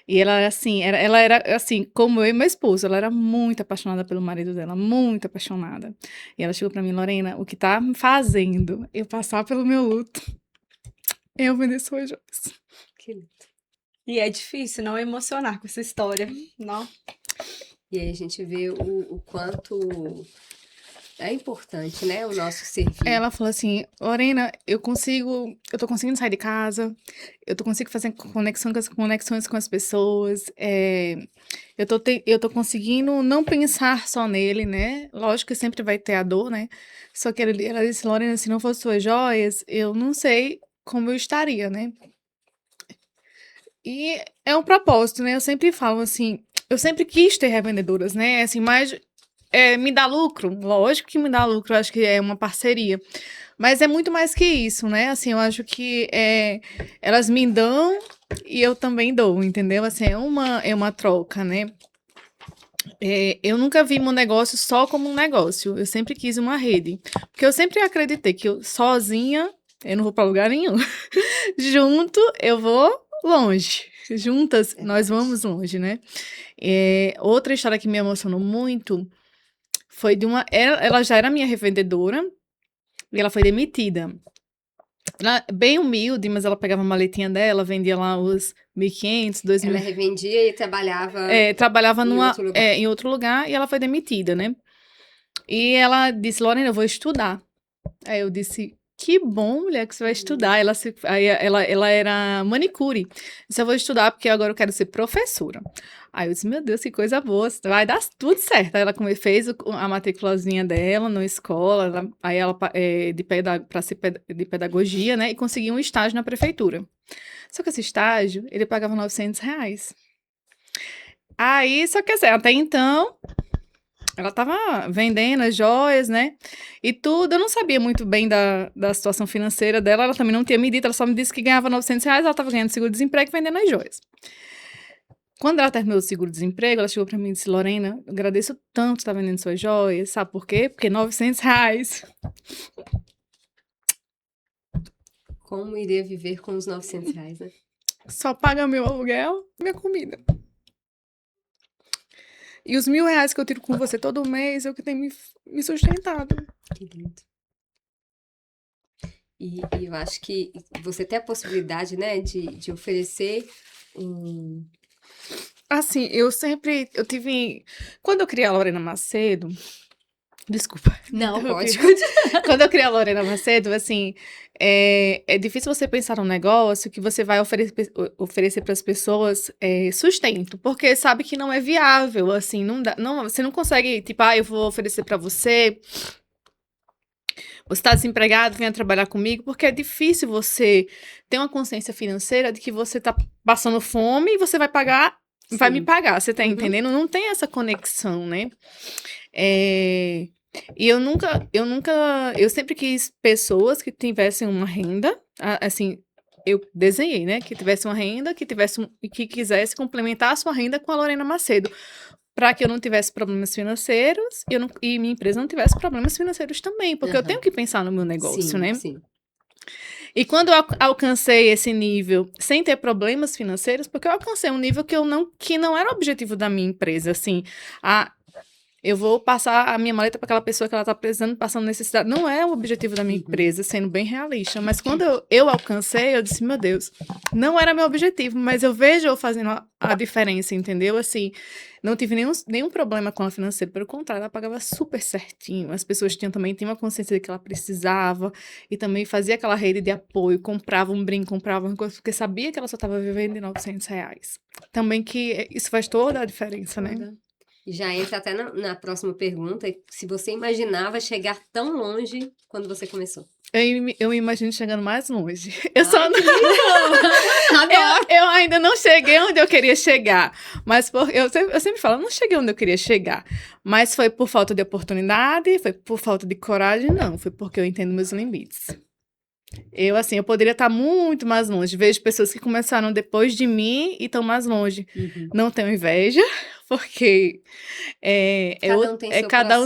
E ela era assim, como eu e meu esposo, ela era muito apaixonada pelo marido dela, muito apaixonada. E ela chegou pra mim: Lorena, o que tá me fazendo eu passar pelo meu luto, eu vender suas joias. Que lindo. E é difícil não emocionar com essa história, não? E aí a gente vê o quanto é importante, né, o nosso serviço. Ela falou assim: Lorena, eu tô conseguindo sair de casa, eu tô conseguindo fazer conexões com as pessoas, eu tô conseguindo não pensar só nele, né? Lógico que sempre vai ter a dor, né? Só que ela disse: Lorena, se não fosse suas joias, eu não sei como eu estaria, né? E é um propósito, né? Eu sempre falo assim, eu sempre quis ter revendedoras, né? Assim, mas me dá lucro? Lógico que me dá lucro, eu acho que é uma parceria. Mas é muito mais que isso, né? Assim, eu acho que elas me dão e eu também dou, entendeu? Assim, é uma troca, né? Eu nunca vi meu negócio só como um negócio. Eu sempre quis uma rede. Porque eu sempre acreditei que eu sozinha, eu não vou para lugar nenhum. Junto, eu vou longe. Juntas, nós vamos longe, né? Outra história que me emocionou muito foi de uma... Ela já era minha revendedora e ela foi demitida. Ela, bem humilde, mas ela pegava a maletinha dela, vendia lá os 1.500, 2.000. Ela revendia e trabalhava Trabalhava em outro lugar. em outro lugar e ela foi demitida, né? E ela disse, Lorena, eu vou estudar. Aí eu disse, que bom, mulher, que você vai estudar. Ela era manicure. Disse, eu vou estudar porque agora eu quero ser professora. Aí eu disse, meu Deus, que coisa boa, vai dar tudo certo. Aí ela fez a matriculazinha dela na escola, aí ela para ser de pedagogia, né? E conseguiu um estágio na prefeitura. Só que esse estágio, ele pagava R$900. Aí, só que assim, até então, ela tava vendendo as joias, né? E tudo. Eu não sabia muito bem da situação financeira dela. Ela também não tinha me dito. Ela só me disse que ganhava R$900. Ela tava ganhando seguro-desemprego e vendendo as joias. Quando ela terminou o seguro-desemprego, ela chegou pra mim e disse, Lorena, eu agradeço tanto estar vendendo suas joias. Sabe por quê? Porque R$900. Como iria viver com os R$900, né? Só paga meu aluguel e minha comida. E os R$1.000 que eu tiro com você todo mês é o que tem me sustentado. Que lindo. E eu acho que você tem a possibilidade, né, de oferecer um... Assim, eu tive... Quando eu criei a Lorena Macedo... Desculpa. Não, pode. Quando eu criei a Lorena Macedo, assim, é difícil você pensar num negócio que você vai oferecer para as pessoas sustento, porque sabe que não é viável, assim, não dá, você não consegue, tipo, eu vou oferecer para você está desempregado, venha trabalhar comigo, porque é difícil você ter uma consciência financeira de que você está passando fome e você vai pagar, vai me pagar, você tá entendendo? Não tem essa conexão, né? E eu sempre quis pessoas que tivessem uma renda, assim, eu desenhei, né, que tivesse uma renda, que quisesse complementar a sua renda com a Lorena Macedo, para que eu não tivesse problemas financeiros e minha empresa não tivesse problemas financeiros também, porque eu tenho que pensar no meu negócio, né? Sim. E quando eu alcancei esse nível sem ter problemas financeiros, porque eu alcancei um nível que não era o objetivo da minha empresa, assim, eu vou passar a minha maleta para aquela pessoa que ela está precisando, passando necessidade. Não é o objetivo da minha empresa, sendo bem realista. Mas quando eu alcancei, eu disse, meu Deus, não era meu objetivo, mas eu vejo eu fazendo a diferença, entendeu? Assim, não tive nenhum problema com ela financeira, pelo contrário, ela pagava super certinho. As pessoas também tinham uma consciência de que ela precisava e também fazia aquela rede de apoio, comprava um brinco, comprava uma coisa, porque sabia que ela só estava vivendo de R$900. Também que isso faz toda a diferença, né? E já entra até na próxima pergunta, se você imaginava chegar tão longe quando você começou. Eu me imagino chegando mais longe. Eu ainda não cheguei onde eu queria chegar. Mas eu sempre falo, eu não cheguei onde eu queria chegar. Mas foi por falta de oportunidade, foi por falta de coragem, não. Foi porque eu entendo meus limites. Eu poderia estar muito mais longe. Vejo pessoas que começaram depois de mim e estão mais longe. Não tenho inveja, porque cada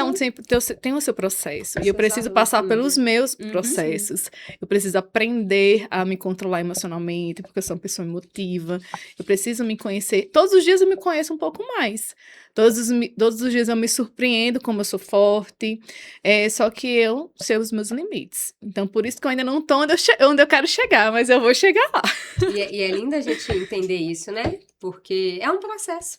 um tem o seu processo. E eu preciso passar pelos meus processos. Eu preciso aprender a me controlar emocionalmente, porque eu sou uma pessoa emotiva. Eu preciso me conhecer. Todos os dias eu me conheço um pouco mais. Todos os dias eu me surpreendo como eu sou forte. Só que eu sei os meus limites. Então, por isso que eu ainda não estou onde eu quero chegar, mas eu vou chegar lá. E é lindo a gente entender isso, né? Porque é um processo.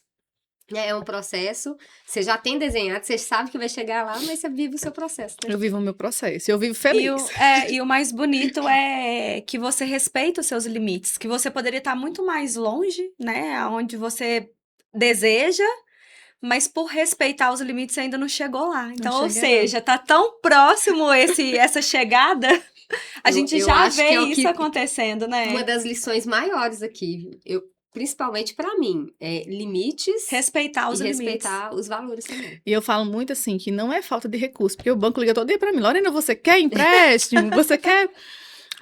É um processo, você já tem desenhado, você sabe que vai chegar lá, mas você vive o seu processo, né? Eu vivo o meu processo, eu vivo feliz. E o mais bonito é que você respeita os seus limites, que você poderia estar muito mais longe, né, aonde você deseja, mas por respeitar os limites você ainda não chegou lá. Então, ou seja, tá tão próximo essa chegada, a gente já vê isso acontecendo, né? Uma das lições maiores aqui, principalmente pra mim, limites. Respeitar os limites. Respeitar os valores também. E eu falo muito assim, que não é falta de recurso, porque o banco liga todo dia pra mim, Lorena, você quer empréstimo? Você quer...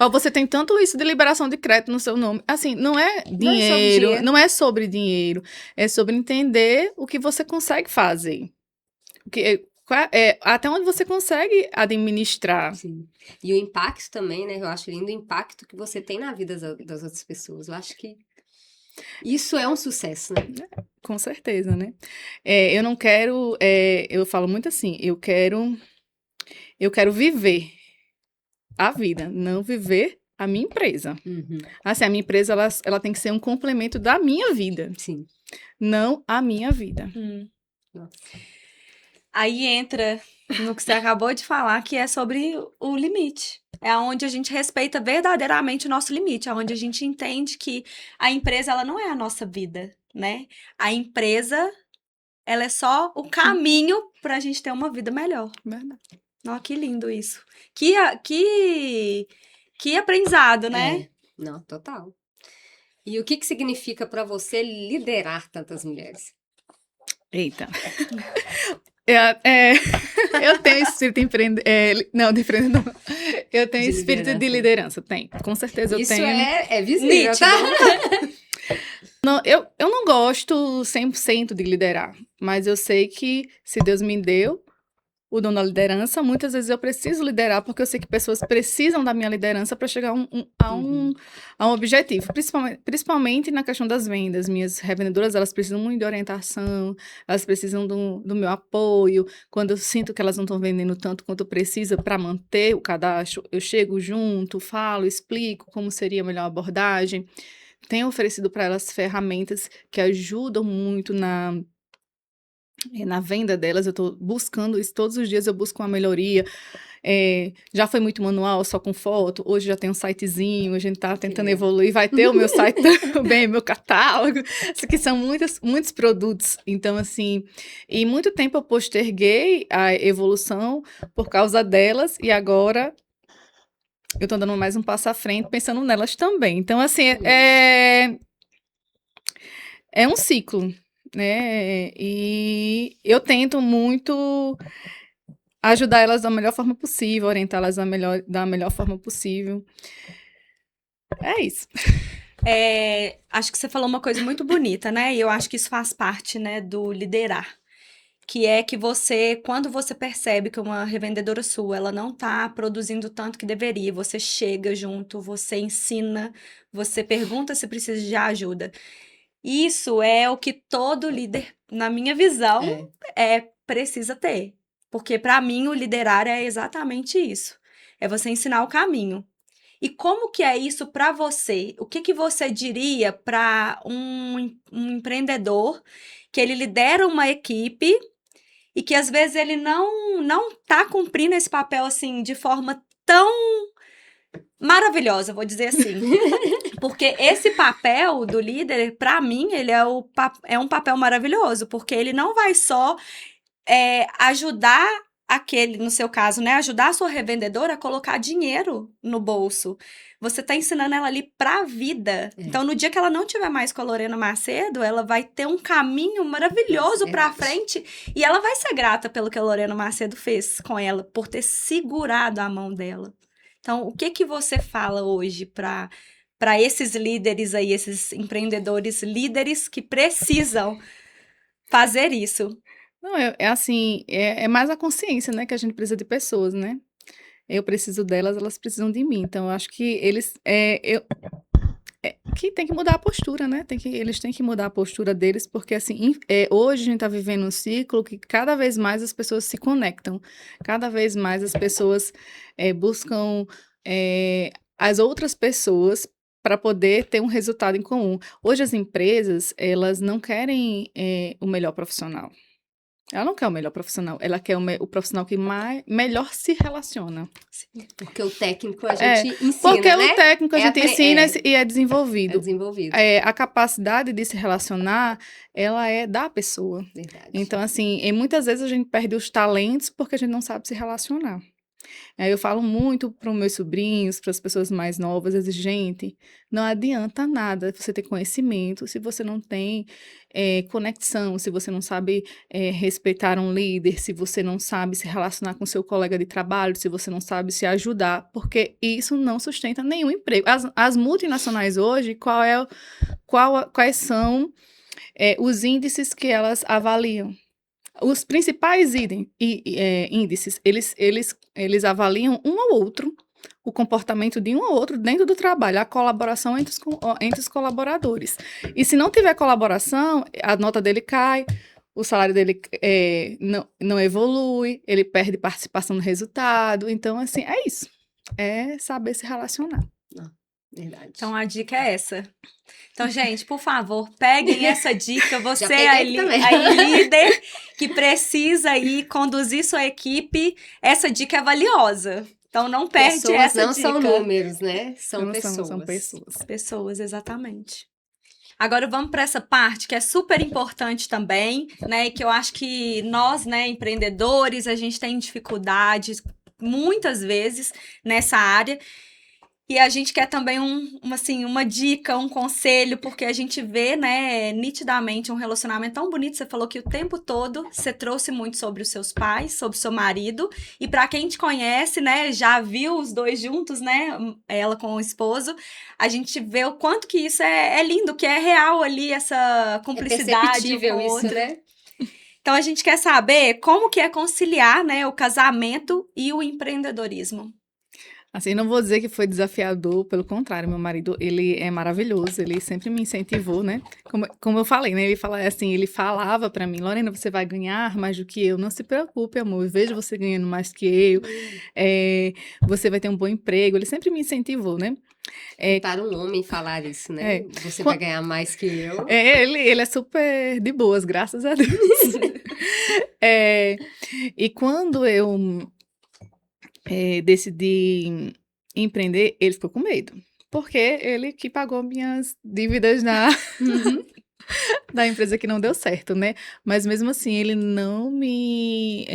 Ó, você tem tanto isso de liberação de crédito no seu nome. Assim, não é sobre dinheiro, dinheiro. não é sobre dinheiro. É sobre entender o que você consegue fazer. Até onde você consegue administrar. Sim. E o impacto também, né? Eu acho lindo o impacto que você tem na vida das outras pessoas. Eu acho que isso é um sucesso, né? Com certeza, né? Eu não quero, eu falo muito assim, eu quero viver a vida, não viver a minha empresa. Uhum. Assim, a minha empresa, ela tem que ser um complemento da minha vida, Sim. não a minha vida. Nossa. Aí entra no que você acabou de falar, que é sobre o limite. É onde a gente respeita verdadeiramente o nosso limite, é onde a gente entende que a empresa ela não é a nossa vida, né? A empresa, ela é só o caminho para a gente ter uma vida melhor. Verdade. Nossa, que lindo isso. Que aprendizado, né? Não, total. E o que significa para você liderar tantas mulheres? Eita. Eu tenho espírito não, de empreendedor. Eu tenho De espírito de liderança, tem. Com certeza Isso eu tenho. é visível, Nítido. tá? Não, eu não gosto 100% de liderar, mas eu sei que se Deus me deu o dom da liderança, muitas vezes eu preciso liderar porque eu sei que pessoas precisam da minha liderança para chegar a um objetivo, principalmente na questão das vendas. Minhas revendedoras, elas precisam muito de orientação, elas precisam do meu apoio. Quando eu sinto que elas não estão vendendo tanto quanto precisa para manter o cadastro, eu chego junto, falo, explico como seria a melhor abordagem. Tenho oferecido para elas ferramentas que ajudam muito na venda delas. Eu estou buscando isso todos os dias, eu busco uma melhoria. Já foi muito manual, só com foto. Hoje já tem um sitezinho, a gente está tentando evoluir. Vai ter o meu site também, meu catálogo. Isso aqui são muitos produtos. Então, assim, e muito tempo eu posterguei a evolução por causa delas, e agora eu estou dando mais um passo à frente, pensando nelas também. Então, assim, é um ciclo, né? E eu tento muito ajudar elas da melhor forma possível, orientá-las da melhor forma possível. É isso. Acho que você falou uma coisa muito bonita, né? E eu acho que isso faz parte, né, do liderar. Que é que quando você percebe que uma revendedora sua, ela não tá produzindo tanto que deveria, você chega junto, você ensina, você pergunta se precisa de ajuda. Isso é o que todo líder, na minha visão, precisa ter. Porque para mim o liderar é exatamente isso. É você ensinar o caminho. E como que é isso para você? O que você diria para um empreendedor que ele lidera uma equipe e que às vezes ele não tá cumprindo esse papel assim de forma tão maravilhosa, vou dizer assim. Porque esse papel do líder, para mim, ele é um papel maravilhoso, porque ele não vai só ajudar no seu caso, né, ajudar a sua revendedora a colocar dinheiro no bolso. Você tá ensinando ela ali pra vida. Então, no dia que ela não tiver mais com a Lorena Macedo, ela vai ter um caminho maravilhoso pra frente e ela vai ser grata pelo que a Lorena Macedo fez com ela, por ter segurado a mão dela. Então, o que você fala hoje para esses líderes aí, esses empreendedores líderes que precisam fazer isso? Não, assim, é mais a consciência, né, que a gente precisa de pessoas, né? Eu preciso delas, elas precisam de mim. Então, eu acho que eles, que tem que mudar a postura, né? Eles têm que mudar a postura deles, porque, assim, hoje a gente está vivendo um ciclo que cada vez mais as pessoas se conectam, cada vez mais as pessoas buscam as outras pessoas para poder ter um resultado em comum. Hoje as empresas, elas não querem o melhor profissional. Ela não quer o melhor profissional, ela quer o profissional que melhor se relaciona. Porque o técnico a gente ensina, porque né? o técnico a gente ensina e é desenvolvido. É desenvolvido. A capacidade de se relacionar, ela é da pessoa. Verdade. Então, assim, muitas vezes a gente perde os talentos porque a gente não sabe se relacionar. Aí eu falo muito para os meus sobrinhos, para as pessoas mais novas, eu digo, gente, não adianta nada você ter conhecimento se você não tem conexão, se você não sabe respeitar um líder, se você não sabe se relacionar com seu colega de trabalho, se você não sabe se ajudar, porque isso não sustenta nenhum emprego. As multinacionais hoje, quais são os índices que elas avaliam? Os principais índices, eles avaliam um ao outro, o comportamento de um ao outro dentro do trabalho, a colaboração entre os colaboradores. E se não tiver colaboração, a nota dele cai, o salário dele não evolui, ele perde participação no resultado. Então, assim, é isso. É saber se relacionar. Verdade. Então a dica é essa. Então, gente, por favor, peguem essa dica. Você peguei aqui também. aí, líder que precisa aí conduzir sua equipe, essa dica é valiosa. Então não perde Pessoas essa não dica. são números, né? São Não pessoas. são pessoas. Pessoas, exatamente. Agora vamos para essa parte que é super importante também, né? E que eu acho que nós, né, empreendedores, a gente tem dificuldades muitas vezes nessa área. E a gente quer também uma dica, um conselho, porque a gente vê, né, nitidamente um relacionamento tão bonito. Você falou que o tempo todo você trouxe muito sobre os seus pais, sobre o seu marido. E para quem te conhece, né, já viu os dois juntos, né, ela com o esposo, a gente vê o quanto que isso é lindo, que é real ali, essa cumplicidade um perceptível com o isso, outro. né? Então a gente quer saber como que é conciliar, né, o casamento e o empreendedorismo. Assim, não vou dizer que foi desafiador, pelo contrário, meu marido, ele é maravilhoso, ele sempre me incentivou, né? Como eu falei, né? Ele falava pra mim, Lorena, você vai ganhar mais do que eu, não se preocupe, amor, eu vejo você ganhando mais que eu, você vai ter um bom emprego, ele sempre me incentivou, né? Para um homem falar isso, né? É. Você vai ganhar mais que eu. Ele é super de boas, graças a Deus. E quando eu decidi empreender, ele ficou com medo. Porque ele que pagou minhas dívidas da empresa que não deu certo, né? Mas mesmo assim, ele não me...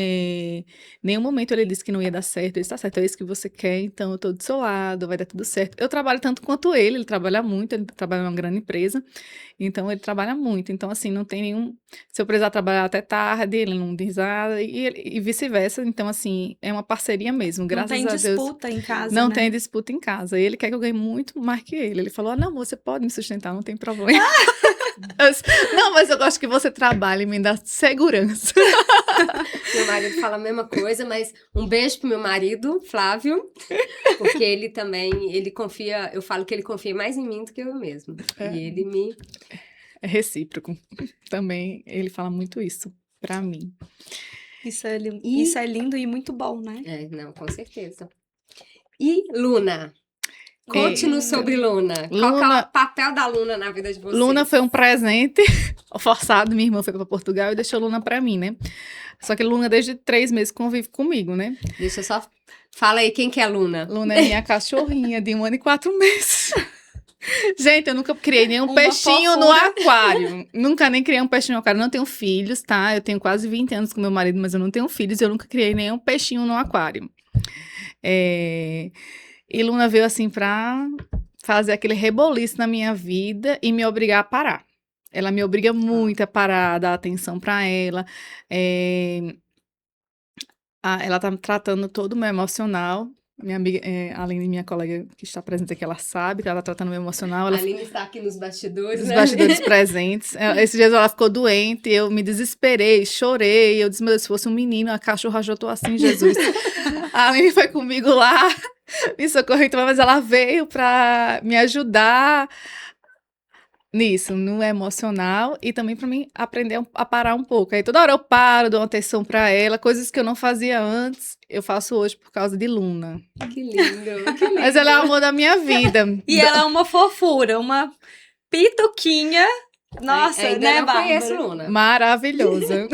nenhum momento ele disse que não ia dar certo. Ele disse, tá certo, é isso que você quer, então eu tô do seu lado, vai dar tudo certo. Eu trabalho tanto quanto ele trabalha muito, ele trabalha numa grande empresa, então ele trabalha muito. Então, assim, não tem nenhum... Se eu precisar trabalhar até tarde, ele não diz nada, e vice-versa. Então, assim, é uma parceria mesmo, graças a Deus. Não tem disputa em casa, Não né? tem disputa em casa. Ele quer que eu ganhe muito mais que ele. Ele falou, não, você pode me sustentar, não tem problema. Não, mas eu gosto que você trabalhe e me dá segurança. Meu marido fala a mesma coisa, mas um beijo pro meu marido, Flávio, porque ele também, ele confia, eu falo que ele confia mais em mim do que eu mesmo. E ele me... É recíproco. Também ele fala muito isso pra mim. Isso é lindo e muito bom, né? Não, com certeza. E Luna? Conte-nos sobre Luna. Qual que é o papel da Luna na vida de vocês? Luna foi um presente forçado. Minha irmã foi para Portugal e deixou Luna para mim, né? Só que Luna, desde 3 meses, convive comigo, né? Deixa eu só... Fala aí, quem que é Luna? Luna é minha cachorrinha de 1 ano e 4 meses. Gente, eu nunca criei nenhum peixinho no aquário. Nunca nem criei um peixinho no aquário. Não tenho filhos, tá? Eu tenho quase 20 anos com meu marido, mas eu não tenho filhos. Eu nunca criei nenhum peixinho no aquário. E Luna veio assim pra fazer aquele reboliço na minha vida e me obrigar a parar. Ela me obriga muito a parar, a dar atenção pra ela. Ela tá tratando todo o meu emocional. Minha amiga, Aline, minha colega que está presente aqui, ela sabe que ela tá tratando o meu emocional. A Aline está aqui nos bastidores, Os né? bastidores presentes. Esses dias ela ficou doente, eu me desesperei, chorei. Eu disse, meu Deus, se fosse um menino, a cachorra já tô assim, Jesus. A Aline foi comigo lá, me socorreu, mas ela veio pra me ajudar nisso, no emocional, e também pra mim aprender a parar um pouco. Aí toda hora eu paro, dou uma atenção pra ela, coisas que eu não fazia antes, eu faço hoje por causa de Luna. Que lindo, que lindo. Mas ela é o amor da minha vida. E ela é uma fofura, uma pituquinha. Nossa, ainda né, não Bárbara? conheço Luna. Maravilhosa.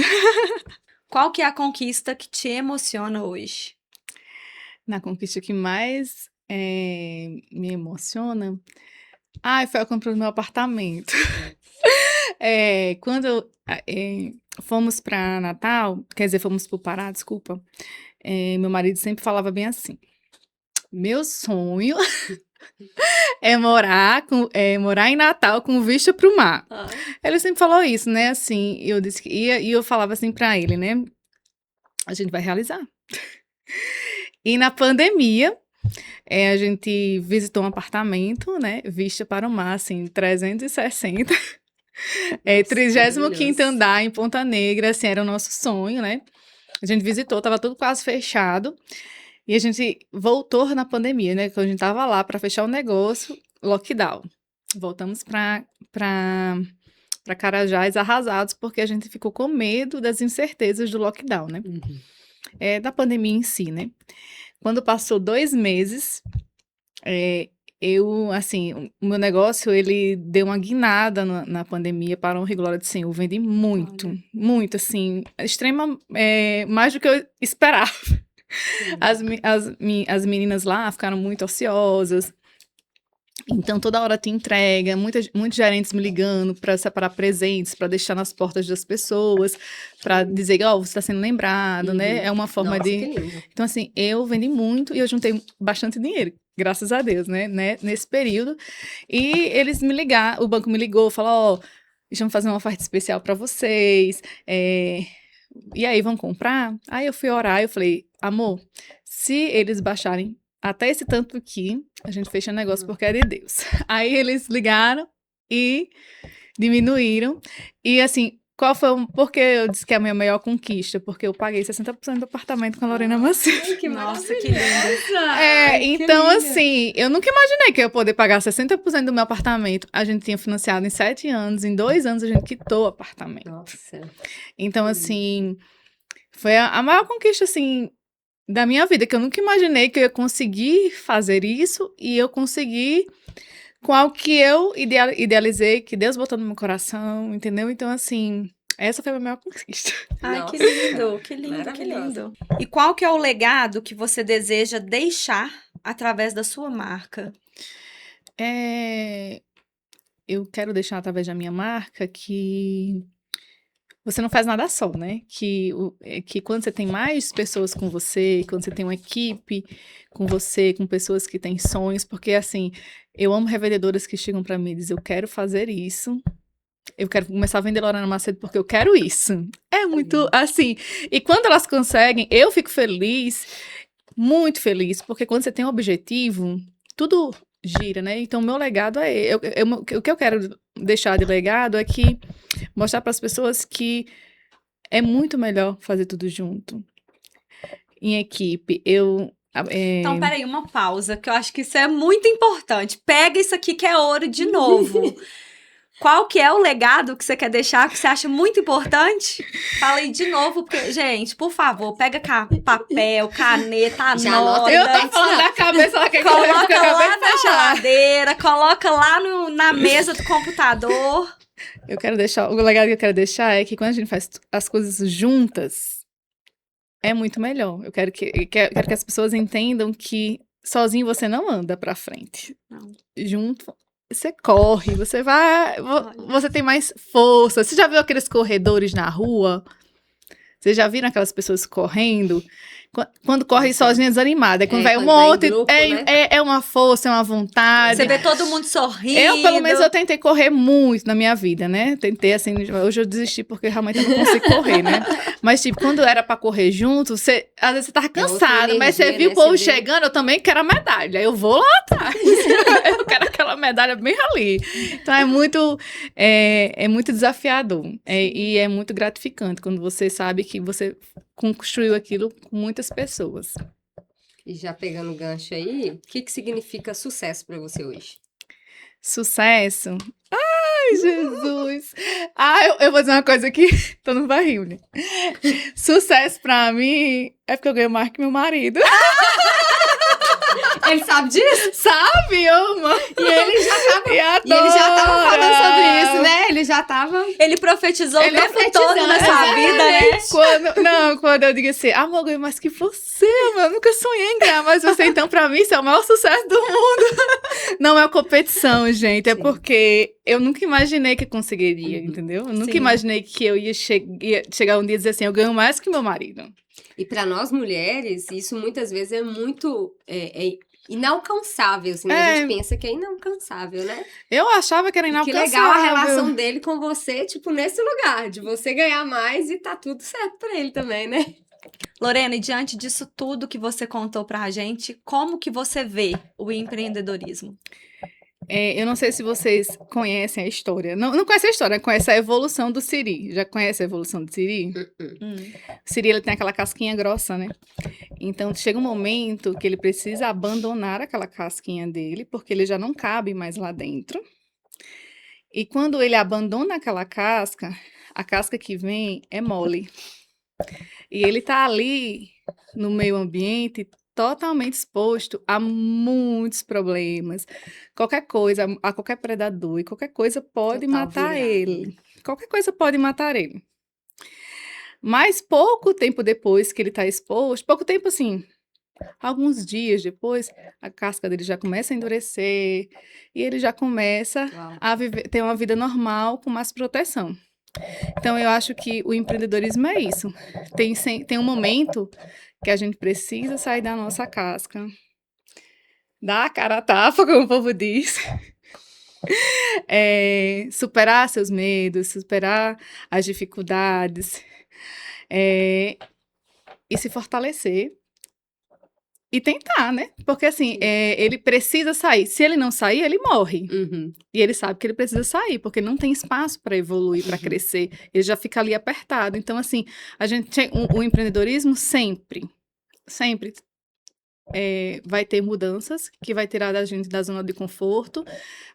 Qual que é a conquista que te emociona hoje? Na conquista que mais me emociona... foi a compra do meu apartamento. Quando fomos para Natal, quer dizer, fomos pro Pará, desculpa. Meu marido sempre falava bem assim: meu sonho morar em Natal com vista pro mar. Ele sempre falou isso, né? Assim, eu disse que ia, e eu falava assim pra ele, né? A gente vai realizar. E na pandemia, a gente visitou um apartamento, né? Vista para o mar, assim, 360. Nossa, 35º maravilhoso. andar em Ponta Negra, assim, era o nosso sonho, né? A gente visitou, tava tudo quase fechado. E a gente voltou na pandemia, né? Quando a gente tava lá para fechar o negócio, lockdown. Voltamos para Carajás arrasados, porque a gente ficou com medo das incertezas do lockdown, né? Da pandemia em si, né? Quando passou 2 meses, assim, o meu negócio, ele deu uma guinada na pandemia, para a honra e glória do Senhor. Eu vendi muito, muito, assim, mais do que eu esperava. As meninas lá ficaram muito ociosas. Então, toda hora tem entrega, muitos gerentes me ligando para separar presentes, para deixar nas portas das pessoas, para dizer, você está sendo lembrado, né? É uma forma Nossa, de... que lindo. Então, assim, eu vendi muito e eu juntei bastante dinheiro, graças a Deus, né? Nesse período. E eles me ligaram, o banco me ligou, falou, estamos fazendo uma oferta especial para vocês, e aí, vão comprar? Aí eu fui orar e eu falei, amor, se eles baixarem até esse tanto aqui, a gente fecha o negócio porque é de Deus. Aí eles ligaram e diminuíram. E assim, por que eu disse que é a minha maior conquista? Porque eu paguei 60% do apartamento com a Lorena Macedo. Que Nossa, que lindo. Então, assim, eu nunca imaginei que eu ia poder pagar 60% do meu apartamento. A gente tinha financiado em 7 anos, em 2 anos a gente quitou o apartamento. Nossa. Então, assim, foi a maior conquista, assim, da minha vida, que eu nunca imaginei que eu ia conseguir fazer isso, e eu consegui com algo que eu idealizei, que Deus botou no meu coração, entendeu? Então, assim, essa foi a minha maior conquista. Ai, Nossa, que lindo, que lindo, que maravilhosa. lindo. E qual que é o legado que você deseja deixar através da sua marca? Eu quero deixar através da minha marca que você não faz nada só, né? Que quando você tem mais pessoas com você, quando você tem uma equipe com você, com pessoas que têm sonhos, porque assim, eu amo revendedoras que chegam pra mim e dizem, eu quero fazer isso, eu quero começar a vender Lorena Macedo porque eu quero isso. É muito assim, e quando elas conseguem, eu fico feliz, muito feliz, porque quando você tem um objetivo, tudo gira, né? Então, o meu legado o que eu quero deixar de legado é que mostrar para as pessoas que é muito melhor fazer tudo junto, em equipe. Então, peraí, uma pausa, que eu acho que isso é muito importante. Pega isso aqui que é ouro de novo. Qual que é o legado que você quer deixar, que você acha muito importante? Fala aí de novo, porque, gente, por favor, pega papel, caneta, Já anota. anota. Eu tô falando da cabeça, ela quer que eu Coloca acabei lá de na falar. geladeira, coloca lá na mesa do computador. Eu quero deixar, o legado que eu quero deixar é que quando a gente faz as coisas juntas, é muito melhor. Eu quero que as pessoas entendam que sozinho você não anda pra frente. Não. Junto, você corre, você tem mais força. Você já viu aqueles corredores na rua? Vocês já viram aquelas pessoas correndo? Quando corre sozinha, desanimada. Quando vai um quando vai em monte, grupo, né? é uma força, é uma vontade. Você vê todo mundo sorrindo. Eu, pelo menos, eu tentei correr muito na minha vida, né? Tentei, assim, hoje eu desisti porque realmente eu não consigo correr, né? Mas, tipo, quando era pra correr junto, às vezes você tava cansado, mas você energia, viu né? o povo Você vê. chegando, eu também quero a medalha. Eu vou lá atrás. Eu quero aquela medalha bem ali. Então, é muito desafiador. E é muito gratificante quando você sabe que você construiu aquilo com muitas pessoas. E já pegando o gancho aí, o que significa sucesso para você hoje? Sucesso? Ai, Jesus! Eu vou dizer uma coisa aqui, tô no barril, né? Sucesso pra mim é porque eu ganho mais que meu marido. Ele sabe disso? Sabe, ama. E ele já tava falando sobre isso, né? Ele já tava... Ele profetizou Ele o tempo profetizando, todo na sua vida, né? Quando eu digo assim, amor, mas que você, eu nunca sonhei em ganhar mais você, então pra mim isso é o maior sucesso do mundo. Não é competição, gente, é Sim. porque eu nunca imaginei que eu conseguiria, entendeu? Eu nunca Sim. imaginei que eu ia chegar um dia e dizer assim, eu ganho mais que meu marido. E para nós mulheres, isso muitas vezes é muito inalcançável, assim, né? A gente pensa que é inalcançável, né? Eu achava que era E que inalcançável. legal a relação dele com você, tipo, nesse lugar, de você ganhar mais e tá tudo certo pra ele também, né? Lorena, e diante disso tudo que você contou pra gente, como que você vê o empreendedorismo? Eu não sei se vocês conhecem a história. Não conhecem a história, conhecem a evolução do siri. Já conhece a evolução do siri? Hum. O siri, ele tem aquela casquinha grossa, né? Então, chega um momento que ele precisa abandonar aquela casquinha dele, porque ele já não cabe mais lá dentro. E quando ele abandona aquela casca, a casca que vem é mole. E ele tá ali no meio ambiente totalmente exposto a muitos problemas. Qualquer coisa, a qualquer predador, e qualquer coisa pode Total matar virada. ele. Qualquer coisa pode matar ele. Mas pouco tempo depois que ele está exposto, pouco tempo assim, alguns dias depois, a casca dele já começa a endurecer e ele já começa Uau. a ter uma vida normal com mais proteção. Então, eu acho que o empreendedorismo é isso. Tem um momento que a gente precisa sair da nossa casca, dar a cara a tapa, como o povo diz, superar seus medos, superar as dificuldades, e se fortalecer e tentar, né? Porque assim, Sim. ele precisa sair. Se ele não sair, ele morre. Uhum. E ele sabe que ele precisa sair, porque não tem espaço para evoluir, para crescer. Ele já fica ali apertado. Então, assim, a gente o empreendedorismo sempre vai ter mudanças que vai tirar a gente da zona de conforto,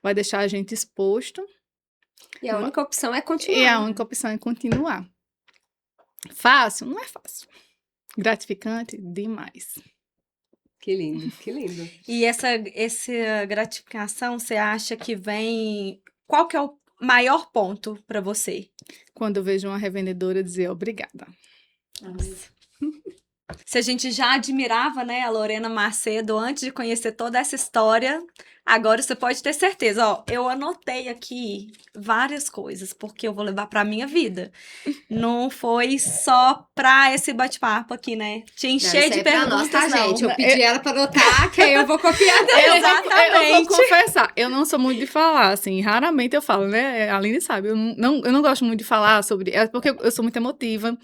vai deixar a gente exposto. E a única opção é E continuar. a única opção é continuar. Fácil? Não é fácil. Gratificante? Demais. Que lindo, que lindo. E essa gratificação, você acha que vem... Qual que é o maior ponto pra você? Quando eu vejo uma revendedora dizer obrigada. Se a gente já admirava, né, a Lorena Macedo antes de conhecer toda essa história, agora você pode ter certeza. Ó, eu anotei aqui várias coisas, porque eu vou levar pra minha vida. Não foi só pra esse bate-papo aqui, né? Te Não, encher isso de é pra perguntas, nós, tá, não. gente? Eu pedi ela pra anotar, que aí eu vou copiar dela. Eu Exatamente. vou confessar, eu não sou muito de falar, assim, raramente eu falo, né? A Aline sabe, eu não gosto muito de falar sobre. É porque eu sou muito emotiva.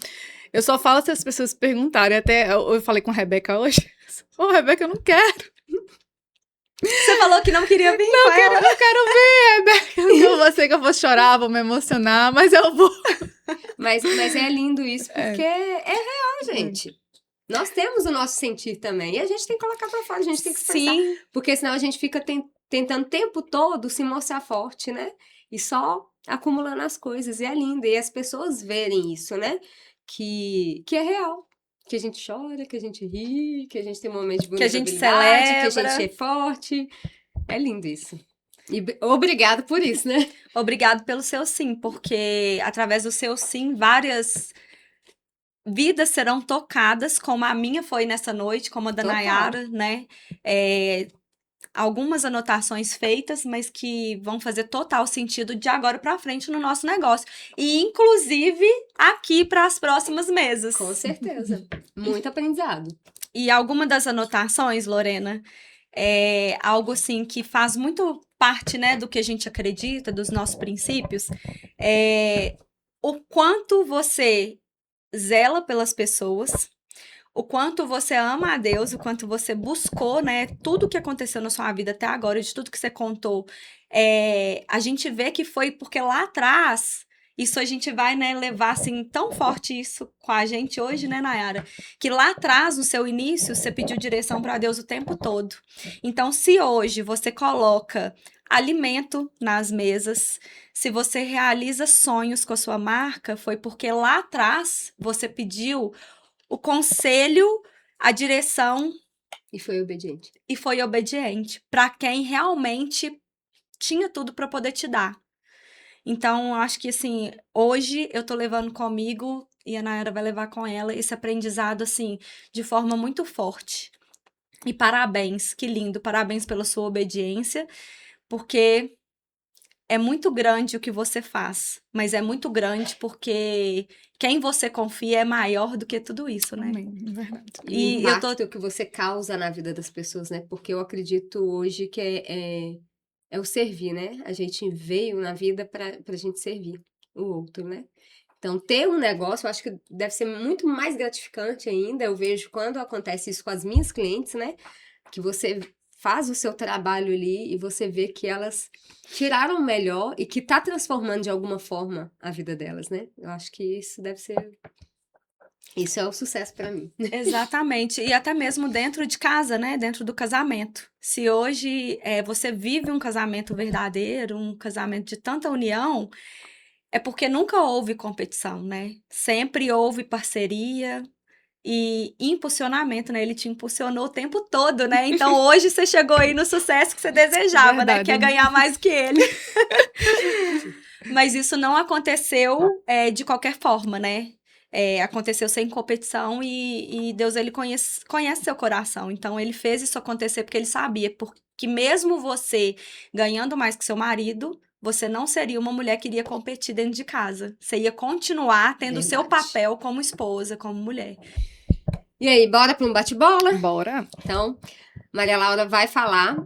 Eu só falo se as pessoas perguntarem. Até eu falei com a Rebeca hoje. Ô, Rebeca, eu não quero. Você falou que não queria vir com ela. Eu não quero ver, Rebeca. Eu sei que eu vou chorar, vou me emocionar, mas eu vou. Mas é lindo isso, porque é real, gente. Nós temos o nosso sentir também. E a gente tem que colocar pra fora, a gente tem que expressar. Sim, Porque senão a gente fica tentando o tempo todo se mostrar forte, né? E só acumulando as coisas. E é lindo. E as pessoas verem isso, né? Que é real. Que a gente chora, que a gente ri, que a gente tem momentos de Que a gente vulnerabilidade, que a celebra. gente é forte. É lindo isso. E obrigado por isso, né? obrigado pelo seu sim, porque através do seu sim, várias vidas serão tocadas, como a minha foi nessa noite, como a da Total. Nayara, né? Algumas anotações feitas, mas que vão fazer total sentido de agora pra frente no nosso negócio. E, inclusive, aqui para as próximas mesas. Com certeza. Muito aprendizado. E alguma das anotações, Lorena, é algo assim que faz muito parte, né, do que a gente acredita, dos nossos princípios, o quanto você zela pelas pessoas, o quanto você ama a Deus, o quanto você buscou, né, tudo que aconteceu na sua vida até agora, de tudo que você contou, a gente vê que foi porque lá atrás, isso a gente vai, né, levar assim tão forte isso com a gente hoje, né, Nayara, que lá atrás, no seu início, você pediu direção para Deus o tempo todo. Então, se hoje você coloca alimento nas mesas, se você realiza sonhos com a sua marca, foi porque lá atrás você pediu o conselho, a direção E foi obediente. E foi obediente para quem realmente tinha tudo para poder te dar. Então, acho que assim, hoje eu tô levando comigo e a Nayara vai levar com ela esse aprendizado assim, de forma muito forte. E parabéns, que lindo, parabéns pela sua obediência, porque é muito grande o que você faz, mas é muito grande porque quem você confia é maior do que tudo isso, né? Amém, é verdade. E o E eu tô impacto que você causa na vida das pessoas, né? Porque eu acredito hoje que é o servir, né? A gente veio na vida pra gente servir o outro, né? Então, ter um negócio, eu acho que deve ser muito mais gratificante ainda. Eu vejo quando acontece isso com as minhas clientes, né? Que você faz o seu trabalho ali e você vê que elas tiraram o melhor e que tá transformando de alguma forma a vida delas, né? Eu acho que isso deve ser. Isso é o sucesso pra mim. Exatamente. E até mesmo dentro de casa, né? Dentro do casamento. Se hoje você vive um casamento verdadeiro, um casamento de tanta união, é porque nunca houve competição, né? Sempre houve parceria e impulsionamento, né? Ele te impulsionou o tempo todo, né? Então hoje você chegou aí no sucesso que você desejava, né? Verdade. Que é ganhar mais que ele. Mas isso não aconteceu de qualquer forma, né? Aconteceu sem competição e Deus, ele conhece seu coração. Então, ele fez isso acontecer porque ele sabia que mesmo você ganhando mais que seu marido, você não seria uma mulher que iria competir dentro de casa. Você ia continuar tendo o seu Verdade. papel como esposa, como mulher. E aí, bora para um bate-bola? Bora. Então, Maria Laura vai falar,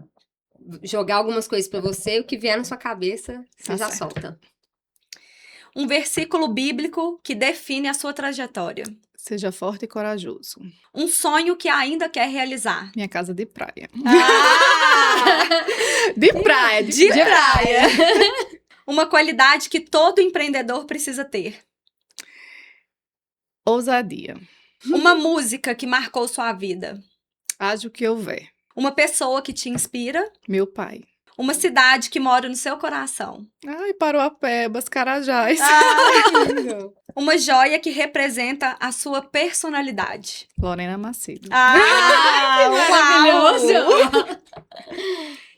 jogar algumas coisas para você, o que vier na sua cabeça, você Tá já certo. solta. Um versículo bíblico que define a sua trajetória. Seja forte e corajoso. Um sonho que ainda quer realizar. Minha casa de praia. Ah! De praia, De praia. Uma qualidade que todo empreendedor precisa ter. Ousadia. Uma música que marcou sua vida. Haja o que houver. Uma pessoa que te inspira. Meu pai. Uma cidade que mora no seu coração. Ai, Paroapebas, Carajás. Uma joia que representa a sua personalidade. Lorena Macedo. Maravilhoso!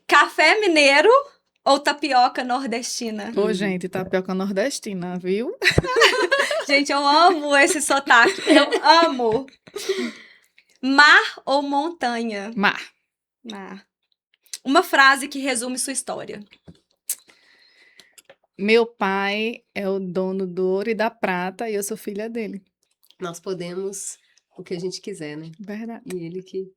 Café mineiro ou tapioca nordestina? Ô, gente, tapioca nordestina, viu? Gente, eu amo esse sotaque. Eu amo. Mar ou montanha? Mar. Mar. Uma frase que resume sua história. Meu pai é o dono do ouro e da prata e eu sou filha dele. Nós podemos o que a gente quiser, né? Verdade. E ele que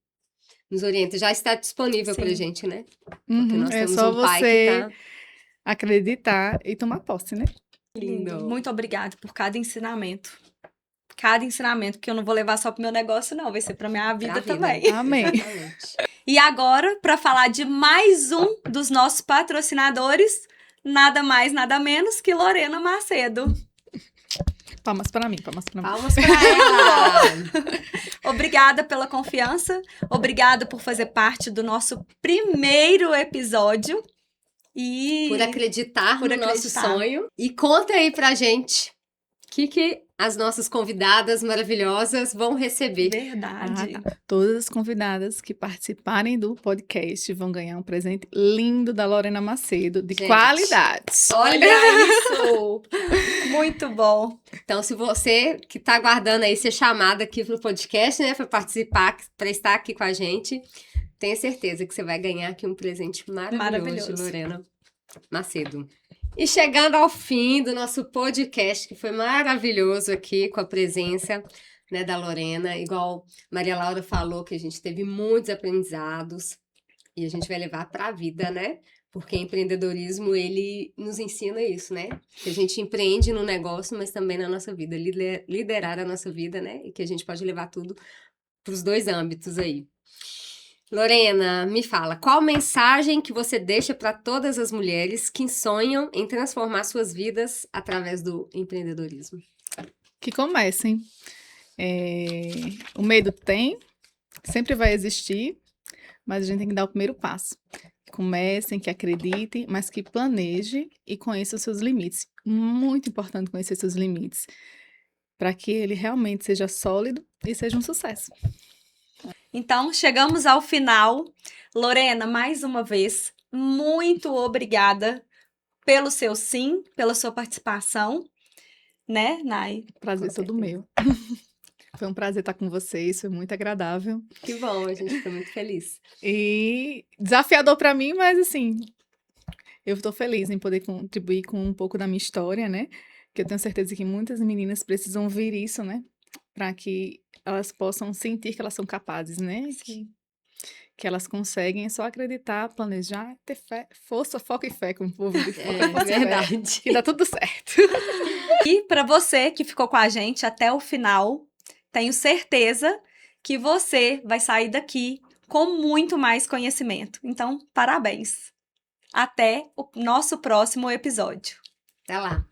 nos orienta. Já está disponível pra Sim. gente, né? Porque Uhum, nós é temos só um pai que você tá... acreditar e tomar posse, né? Lindo. Muito obrigada por cada ensinamento. Cada ensinamento, porque eu não vou levar só pro meu negócio, não. Vai ser pra minha vida, Pra também. Amém. Exatamente. E agora, para falar de mais um dos nossos patrocinadores, nada mais, nada menos que Lorena Macedo. Palmas para mim, palmas para mim. Palmas pra ela! Obrigada pela confiança, obrigada por fazer parte do nosso primeiro episódio e Por acreditar Por no nosso acreditar. sonho. E conta aí pra gente o que as nossas convidadas maravilhosas vão receber. verdade. Todas as convidadas que participarem do podcast vão ganhar um presente lindo da Lorena Macedo, de Gente. qualidade. Olha isso! Muito bom. Então, se você que tá aguardando aí ser chamada aqui pro podcast, né, para participar, para estar aqui com a gente, tenha certeza que você vai ganhar aqui um presente maravilhoso de Lorena Macedo. E chegando ao fim do nosso podcast, que foi maravilhoso aqui com a presença, né, da Lorena, igual Maria Laura falou, que a gente teve muitos aprendizados e a gente vai levar para a vida, né? Porque empreendedorismo, ele nos ensina isso, né? Que a gente empreende no negócio, mas também na nossa vida, liderar a nossa vida, né? E que a gente pode levar tudo para os dois âmbitos aí. Lorena, me fala, qual mensagem que você deixa para todas as mulheres que sonham em transformar suas vidas através do empreendedorismo? Que comecem. O medo sempre vai existir, mas a gente tem que dar o primeiro passo. Comecem, que acreditem, mas que planejem e conheçam os seus limites. Muito importante conhecer seus limites, para que ele realmente seja sólido e seja um sucesso. Então, chegamos ao final. Lorena, mais uma vez, muito obrigada pelo seu sim, pela sua participação, né, Nai? Prazer Com todo certeza. meu. Foi um prazer estar com vocês, foi muito agradável. Que bom, a gente fica muito feliz. E desafiador para mim, mas assim, eu estou feliz em poder contribuir com um pouco da minha história, né? Que eu tenho certeza que muitas meninas precisam ouvir isso, né? Para que elas possam sentir que elas são capazes, né? Que elas conseguem, é só acreditar, planejar, ter fé, força, foco e fé, como o povo diz. Foco, É força e fé, verdade. que dá tudo certo. E para você que ficou com a gente até o final, tenho certeza que você vai sair daqui com muito mais conhecimento. Então, parabéns. Até o nosso próximo episódio. Até lá.